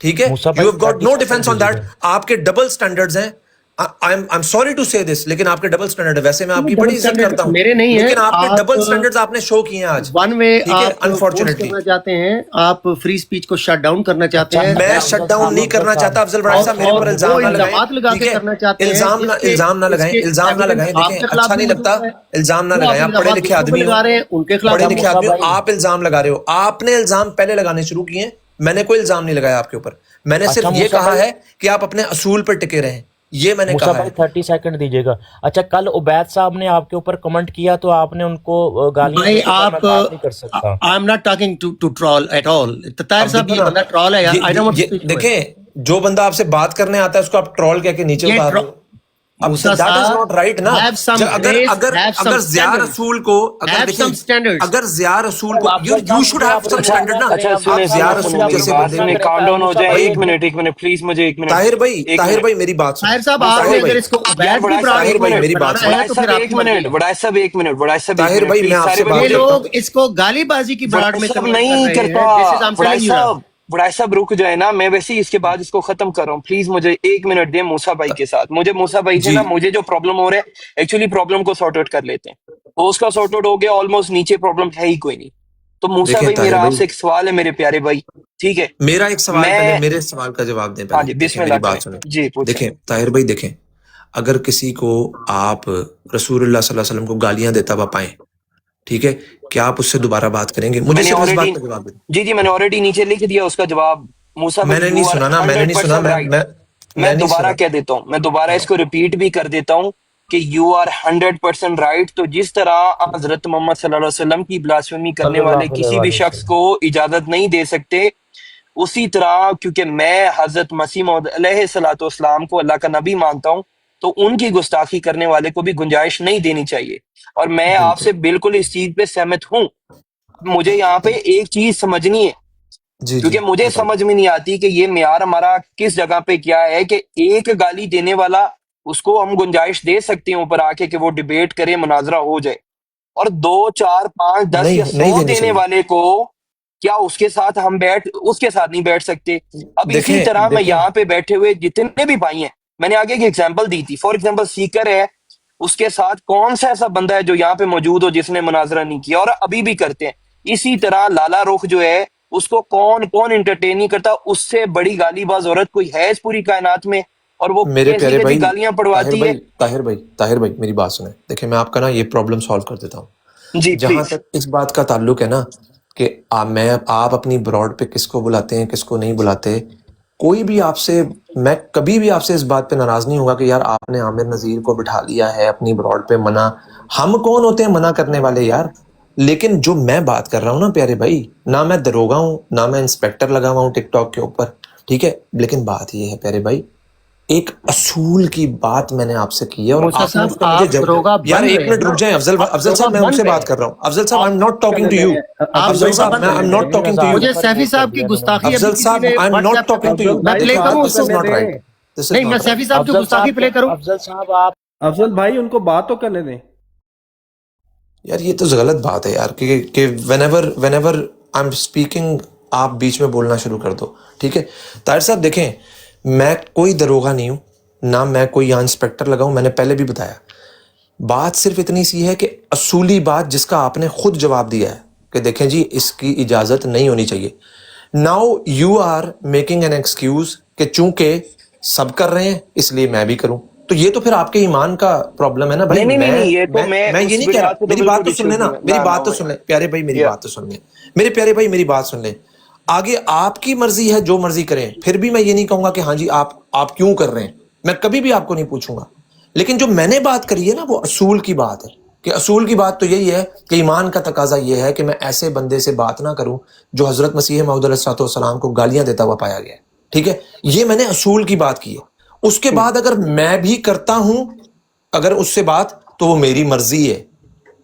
ٹھیک ہے, you have got no defence on that. آپ کے ڈبل سٹینڈرڈز ہیں. I'm sorry to say this, لیکن آپ کے ڈبل سٹینڈرڈ ہے. ویسے میں آپ کی بڑی عزت کرتا ہوں, میرے نہیں ہیں, لیکن آپ کے ڈبل سٹینڈرڈز آپ نے شو کیے ہیں آج. ون وے آپ انفارچونیٹلی کرنا چاہتے ہیں, آپ فری سپیچ کو شٹ ڈاؤن کرنا چاہتے ہیں. میں شٹ ڈاؤن نہیں کرنا چاہتا افضل بڑائی صاحب, میرے اوپر الزام نہ لگائیں. الزام نہ لگائیں, الزام نہ لگائیں. دیکھیں اچھا نہیں لگتا, الزام نہ لگائیں. آپ پڑھے لکھے آدمی ہو, پڑھے لکھے آدمی ہو, آپ الزام لگا رہے ہو. آپ نے الزام پہلے لگانے شروع کیے ہیں, میں نے کوئی الزام نہیں لگایا آپ کے اوپر. میں نے صرف یہ کہا ہے کہ آپ اپنے اصول پر ٹکے رہیں, یہ میں نے کہا ہے. 30 سیکنڈ دیجیے گا. اچھا کل عبید صاحب نے آپ کے اوپر کمنٹ کیا تو آپ نے ان کو گالیاں نہیں کر سکتا. I am not talking to troll at all. Tahir صاحب یہ بندہ ٹرول ہے یار. I don't want to speak to him. دیکھیں جو بندہ آپ سے بات کرنے آتا ہے اس کو آپ ٹرول کہہ کے نیچے اتار دو. اب that is not right نا. اگر ضیاء رسول کو اگر ضیاء رسول کو you should have some standard نا. آپ ضیاء رسول جیسے بندے کام ڈاؤن ہو جائے. ایک منٹ پلیز, مجھے ایک منٹ. طاہر بھائی میری بات سنیں. طاہر صاحب آپ نے اگر اس کو طاہر بھائی میری بات سنیں. ایک منٹ بڑا صاحب طاہر بھائی میں آپ سے بات یہ لوگ اس کو گالی بازی کی براڈ میں نہیں کرتا. بڑا صاحب رک جائے نا, میں ویسے ہی اس کے بعد اس کو ختم کر رہا ہوں. پلیز مجھے ایک منٹ دیں موسیٰ بھائی کے ساتھ. مجھے موسیٰ بھائی سے نا مجھے جو پرابلم ہو رہا ہے ایکچولی پرابلم کو سارٹ آؤٹ کر لیتے ہیں. اس کا سارٹ آؤٹ ہو گیا آلموسٹ, نیچے پرابلم ہے ہی کوئی نہیں. تو موسیٰ بھائی میرا آپ سے ایک سوال ہے میرے پیارے بھائی, ٹھیک ہے؟ میرا ایک سوال, میرے سوال کا جواب دیں. ہاں جی بسم اللہ بات سنیں. جی دیکھیں طاہر بھائی, دیکھیں اگر کسی کو آپ رسول اللہ صلی اللہ علیہ وسلم کو گالیاں دیتا ہوا پائیں, ٹھیک ہے, کیا آپ اس سے دوبارہ بات کریں گے؟ مجھے صرف اس بات کا جواب دیں. جی میں نے آلریڈی نیچے لکھ دیا اس کا جواب. موسیٰ میں نے نہیں سنا نا, میں نے نہیں سنا. میں دوبارہ کہہ دیتا ہوں, میں دوبارہ اس کو ریپیٹ بھی کر دیتا ہوں کہ یو آر 100% رائٹ. تو جس طرح حضرت محمد صلی اللہ علیہ وسلم کی بلاسفیمی کرنے والے کسی بھی شخص کو اجازت نہیں دے سکتے, اسی طرح کیونکہ میں حضرت مسیح موعود علیہ الصلوۃ والسلام کو اللہ کا نبی مانتا ہوں, تو ان کی گستاخی کرنے والے کو بھی گنجائش نہیں دینی چاہیے. اور میں آپ سے بالکل اس چیز پہ سہمت ہوں. مجھے یہاں پہ ایک چیز سمجھنی ہے, کیونکہ مجھے سمجھ میں نہیں آتی کہ یہ معیار ہمارا کس جگہ پہ کیا ہے کہ ایک گالی دینے والا اس کو ہم گنجائش دے سکتے ہیں اوپر آ کے کہ وہ ڈیبیٹ کرے, مناظرہ ہو جائے, اور 2 4 5 10 یا 100 دینے والے کو کیا اس کے ساتھ ہم اس کے ساتھ نہیں بیٹھ سکتے؟ اب اسی طرح میں یہاں پہ بیٹھے ہوئے جتنے بھی بھائی ہیں, میں نے آگے ایک ایگزامپل دی تھی. فار ایگزامپل سیکر ہے, اس کے ساتھ کون سا ایسا بندہ ہے جو یہاں پہ موجود ہو جس نے مناظرہ نہیں کیا, اور ابھی بھی کرتے ہیں. اسی طرح لالا رخ جو ہے اس کو کون انٹرٹین نہیں کرتا. اس سے بڑی گالی باز عورت کوئی ہے اس پوری کائنات میں, اور وہ میرے پیارے بھائی گالیاں پڑھواتی ہے. طاہر بھائی میری بات سنیں. دیکھیں میں آپ کا نا یہ پرابلم سالو کر دیتا ہوں. جی جہاں تک اس بات کا تعلق ہے نا کہ آپ اپنی براڈ پہ کس کو بلاتے ہیں کس کو نہیں بلاتے, کوئی بھی آپ سے, میں کبھی بھی آپ سے اس بات پہ ناراض نہیں ہوگا کہ یار آپ نے عامر نذیر کو بٹھا لیا ہے اپنی براڈ پہ منع. ہم کون ہوتے ہیں منع کرنے والے یار؟ لیکن جو میں بات کر رہا ہوں نا پیارے بھائی, نہ میں دروگا ہوں نہ میں انسپیکٹر لگا ہوا ہوں ٹک ٹاک کے اوپر, ٹھیک ہے, لیکن بات یہ ہے پیارے بھائی, ایک اصول کی بات میں نے آپ سے کی ہے. اور یار ایک منٹ رک جائیں افضل صاحب, میں ان سے بات کر رہا ہوں. افضل صاحب, I'm not talking to you. افضل صاحب, I'm not talking to you. مجھے سیفی صاحب کی گستاخی, افضل صاحب, I'm not talking to you. میں پلے کروں اس کو, نہیں میں سیفی صاحب کی گستاخی پلے کروں. افضل صاحب آپ, افضل بھائی ان کو بات تو کرنے دیں یار. یہ تو غلط بات ہے یار کہ whenever I'm speaking آپ بیچ میں بولنا شروع کر دو, ٹھیک ہے. طاہر صاحب دیکھیں, میں کوئی دروغہ نہیں ہوں, نہ میں کوئی یہاں انسپیکٹر لگا ہوں. میں نے پہلے بھی بتایا, بات صرف اتنی سی ہے کہ اصولی بات جس کا آپ نے خود جواب دیا ہے کہ دیکھیں جی اس کی اجازت نہیں ہونی چاہیے. Now you are making an excuse کہ چونکہ سب کر رہے ہیں اس لیے میں بھی کروں. تو یہ تو پھر آپ کے ایمان کا پرابلم ہے نا بھائی. میں یہ نہیں کہہ رہا, میری بات تو سن لیں نا, میری بات تو سن لیں پیارے بھائی, میری بات تو سن لیں, میرے پیارے بھائی میری بات سن لیں. آگے آپ کی مرضی ہے، جو مرضی کریں، پھر بھی میں یہ نہیں کہوں گا کہ ہاں جی آپ کیوں کر رہے ہیں، میں کبھی بھی آپ کو نہیں پوچھوں گا. لیکن جو میں نے بات کری ہے نا وہ اصول کی بات ہے، کہ اصول کی بات تو یہی ہے کہ ایمان کا تقاضا یہ ہے کہ میں ایسے بندے سے بات نہ کروں جو حضرت مسیح موعود علیہ الصلوۃ والسلام کو گالیاں دیتا ہوا پایا گیا ہے. ٹھیک ہے، یہ میں نے اصول کی بات کی ہے. اس کے بعد اگر میں بھی کرتا ہوں اگر اس سے بات، تو وہ میری مرضی ہے،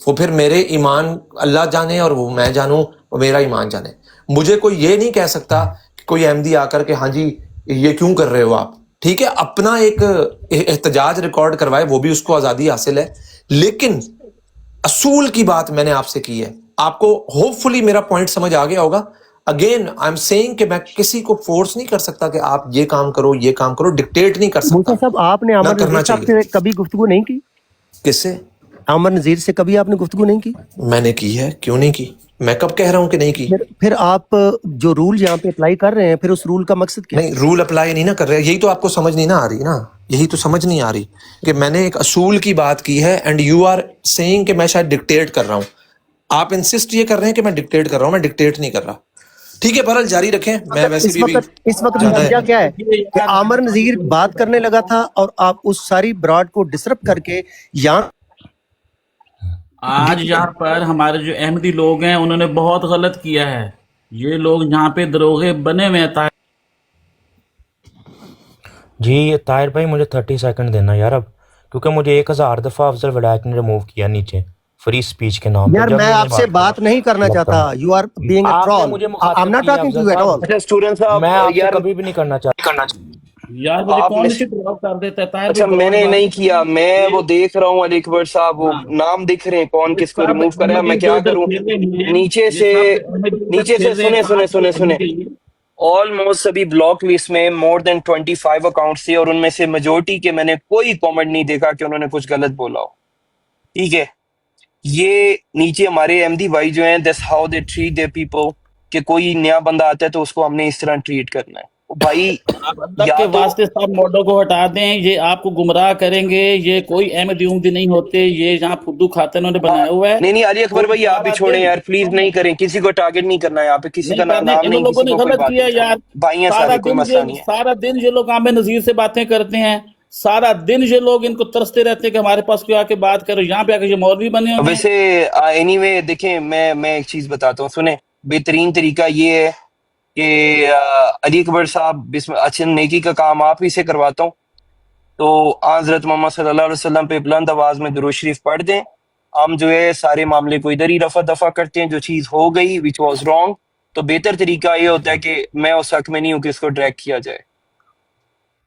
وہ پھر میرے ایمان اللہ جانے اور وہ میں جانوں، وہ میرا ایمان جانے. مجھے کوئی یہ نہیں کہہ سکتا کہ کوئی احمدی آ کر کہ ہاں جی یہ کیوں کر رہے ہو آپ. ٹھیک ہے، اپنا ایک احتجاج ریکارڈ کروائے، وہ بھی اس کو آزادی حاصل ہے، لیکن اصول کی بات میں نے آپ سے کی ہے. آپ کو ہوپ فلی میرا پوائنٹ سمجھ آ گیا ہوگا. اگین آئی ایم سیئنگ کہ میں کسی کو فورس نہیں کر سکتا کہ آپ یہ کام کرو یہ کام کرو، ڈکٹیٹ نہیں کر سکتا. ملتا صاحب آپ نے نہ عامر کرنا نذیر صاحب چاہیے. سے کبھی گفتگو نہیں کی؟ کس سے؟ عامر نذیر سے کبھی آپ نے گفتگو نہیں کی؟ میں نے کی ہے، کیوں نہیں کی؟ میں کب کہہ رہا ہوں کہ نہیں کی؟ پھر آپ جو رول یہاں پہ اپلائی کر رہے ہیں، پھر اس رول کا مقصد کیا؟ نہیں، رول اپلائی نہیں نہ کر رہے. یہی تو آپ کو سمجھ نہیں نہ آ رہی نا، یہی تو سمجھ نہیں آ رہی کہ میں نے ایک اصول کی بات کی ہے اینڈ یو آر سیئنگ کہ میں شاید ڈکٹیٹ کر رہا ہوں. آپ انسسٹ یہ کر رہے ہیں کہ میں ڈکٹیٹ کر رہا ہوں، میں ڈکٹیٹ نہیں کر رہا. ٹھیک ہے، بہرحال جاری رکھیں. میں ویسے بھی اس وقت نتیجہ کیا ہے کہ عامر نذیر بات کرنے لگا تھا اور آپ اس ساری براڈ کو ڈسٹرب کر کے یہاں آج یہاں پر ہمارے جو احمدی لوگ ہیں انہوں نے بہت غلط کیا ہے. یہ لوگ یہاں پہ دروغے بنے ہوئے ہیں. جی طاہر بھائی مجھے 30 سیکنڈ دینا یار اب، کیونکہ مجھے 1000 دفعہ افضل ولایت نے ریموو کیا نیچے فری سپیچ کے نام پہ. یار میں آپ سے بات نہیں کرنا چاہتا. You are being a troll. I'm not talking to you at all. اچھا اسٹوڈنٹ صاحب، میں آپ سے یار کبھی بھی نہیں کرنا چاہتا. یار مجھے کون نیچے ڈراپ کر دیتا ہے؟ طاہر اچھا بھائی میں نے بہت نہیں بات کیا، میں وہ دیکھ رہا ہوں علی اکبر صاحب، وہ نام دکھ رہے ہیں کون کس کو ریموو کرا ہے. میں کیا کروں؟ نیچے سے سنیں آلموسٹ سبھی بلاک لسٹ میں مور دین 25 اکاؤنٹس تھے، اور ان میں سے میجورٹی کے میں نے کوئی کامنٹ نہیں دیکھا کہ انہوں نے کچھ غلط بولا ہو. ٹھیک ہے، یہ نیچے ہمارے احمدی بھائی جو ہیں this how they treat their people, کہ کوئی نیا بندہ آتا ہے تو اس کو ہم نے اس طرح ٹریٹ کرنا ہے. بھائی اللہ یا کے تو واسطے سب موڈوں کو ہٹا دیں، یہ آپ کو گمراہ کریں گے. یہ کوئی احمدی احمدی نہیں ہوتے، یہ جہاں فدو کھاتے انہوں نے بنایا ہوا ہے. نہیں علی اکبر بھائی آپ بھی چھوڑیں یار پلیز، نہیں کریں، کسی کو ٹارگٹ نہیں کرنا ہے یہاں پہ، کسی کا نہیں کرنے. نام ان نہیں، لوگوں کسی نے کو کوئی غلط بات کیا نہیں. یار. بھائی ہیں سارا سارے، کوئی دن مسئلہ نہیں ہے. یہ لوگ عامر نذیر سے باتیں کرتے ہیں، سارا دن یہ لوگ ان کو ترستے رہتے ہیں کہ ہمارے پاس کیوں آ کے بات کرو. یہاں پہ آ کے یہ مولوی بنے ہوئے ہیں. ویسے اینی وے دیکھیں، میں ایک چیز بتاتا ہوں، سنیں. بہترین طریقہ یہ ہے کہ علی اکبر صاحب اچھا نیکی کا کام آپ ہی سے کرواتا ہوں، تو حضرت محمد صلی اللہ علیہ وسلم پہ بلند آواز میں درود شریف پڑھ دیں. ہم جو ہے سارے معاملے کو ادھر ہی رفع دفع کرتے ہیں. جو چیز ہو گئی وچ واز رانگ، تو بہتر طریقہ یہ ہوتا ہے کہ میں اس حق میں نہیں ہوں کہ اس کو ڈریگ کیا جائے.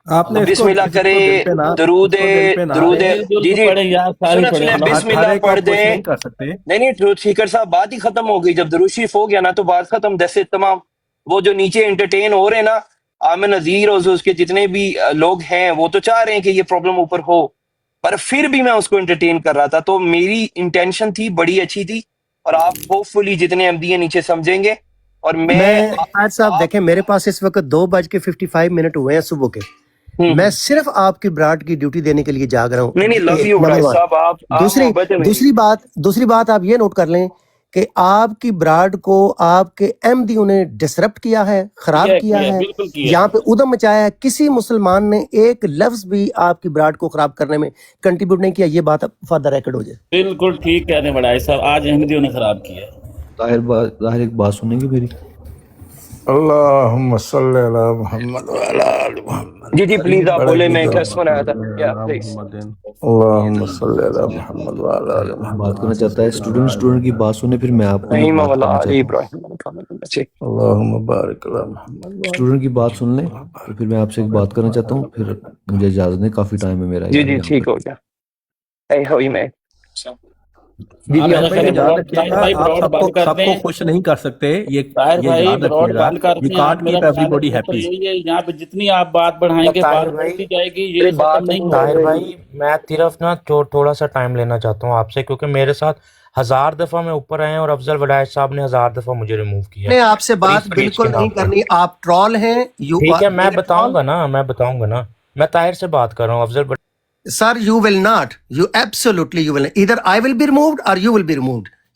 آپ نے تو بسم اللہ کرے، درود جی سنیں بسم اللہ پڑھ دیں. نہیں ٹروتھ سیکر صاحب بات ہی ختم ہو گئی. جب درود شریف ہو گیا نا تو بات ختم. جیسے تمام وہ جو نیچے انٹرٹین ہو رہے ہیں نا، عامر نذیر اور اس کے جتنے بھی لوگ ہیں، وہ تو چاہ رہے ہیں کہ یہ پرابلم اوپر ہو، پر پھر بھی میں اس کو انٹرٹین کر رہا تھا. تو میری انٹینشن تھی بڑی اچھی تھی، اور آپ ہوپ فلی جتنے احمدی ہیں نیچے سمجھیں گے. اور میں صاحب دیکھیں میرے پاس اس وقت 2:55 ہوئے ہیں صبح کے. میں صرف آپ کی براڈ کی ڈیوٹی دینے کے لیے جاگ رہا ہوں. نہیں لو یو صاحب. آپ دوسری بات آپ یہ نوٹ کر لیں کہ آپ کی براڈ کو آپ کے احمدیوں نے ڈسرپٹ کیا ہے، خراب کیا ہے، یہاں پہ ادھم مچایا ہے. کسی مسلمان نے ایک لفظ بھی آپ کی براڈ کو خراب کرنے میں کنٹریبیوٹ نہیں کیا. یہ بات فار دا ریکارڈ ہو جائے. بالکل ٹھیک کہنے بڑا صاحب، آج احمدیوں نے خراب کیا. طاہر ایک بات سنیں گے میری؟ اللہم صلی علی محمد وعلی آل محمد. جی پلیز آپ بولے، میں ٹیسٹ بنایا تھا. پلیز اللہم صلی علی محمد وعلی آل محمد. بات کرنا چاہتا ہے اسٹوڈنٹ کی بات سنیں، پھر میں آپ کو اللہم بارک علی محمد. اسٹوڈنٹ کی بات سن لیں، پھر میں آپ سے ایک بات کرنا چاہتا ہوں، پھر مجھے اجازت دیں، کافی ٹائم ہے میرا. جی ٹھیک ہو گیا. سب کو خوش نہیں کر سکتے، یہ یاد رکھیے گا. You can't keep everybody happy. یہاں پہ جتنی آپ بات بڑھائیں گے بات بڑھتی جائے گی. یہ ختم نہیں ہوگا. طاہر بھائی میں صرف نا تھوڑا سا ٹائم لینا چاہتا ہوں آپ سے، کیونکہ میرے ساتھ 1000 دفعہ میں اوپر آئے ہیں اور افضل ولایت صاحب نے 1000 دفعہ مجھے ریموو کیا. میں آپ سے بات بالکل نہیں کرنی، آپ ٹرول ہیں. ٹھیک ہے، میں بتاؤں گا نا. میں طاہر سے بات کر رہا ہوں. افضل Sir, you will not. You absolutely you will not. Either I will be removed or you will be removed.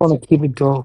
wanna keep it going.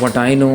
what I know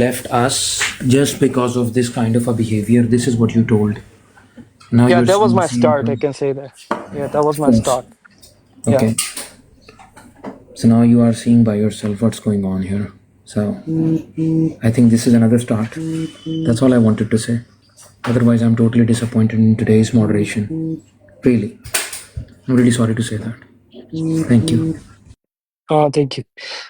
left us just because of this kind of a behavior. This is what you told. Now Yeah, you're that was my seeing start, I can say that. Yeah, that was my start. Okay. Yeah. So now you are seeing by yourself what's going on here. So I think this is another start. That's all I wanted to say. Otherwise, I'm totally disappointed in today's moderation. Really. I'm really sorry to say that. Thank you. Thank you.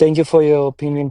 thank you for your opinion.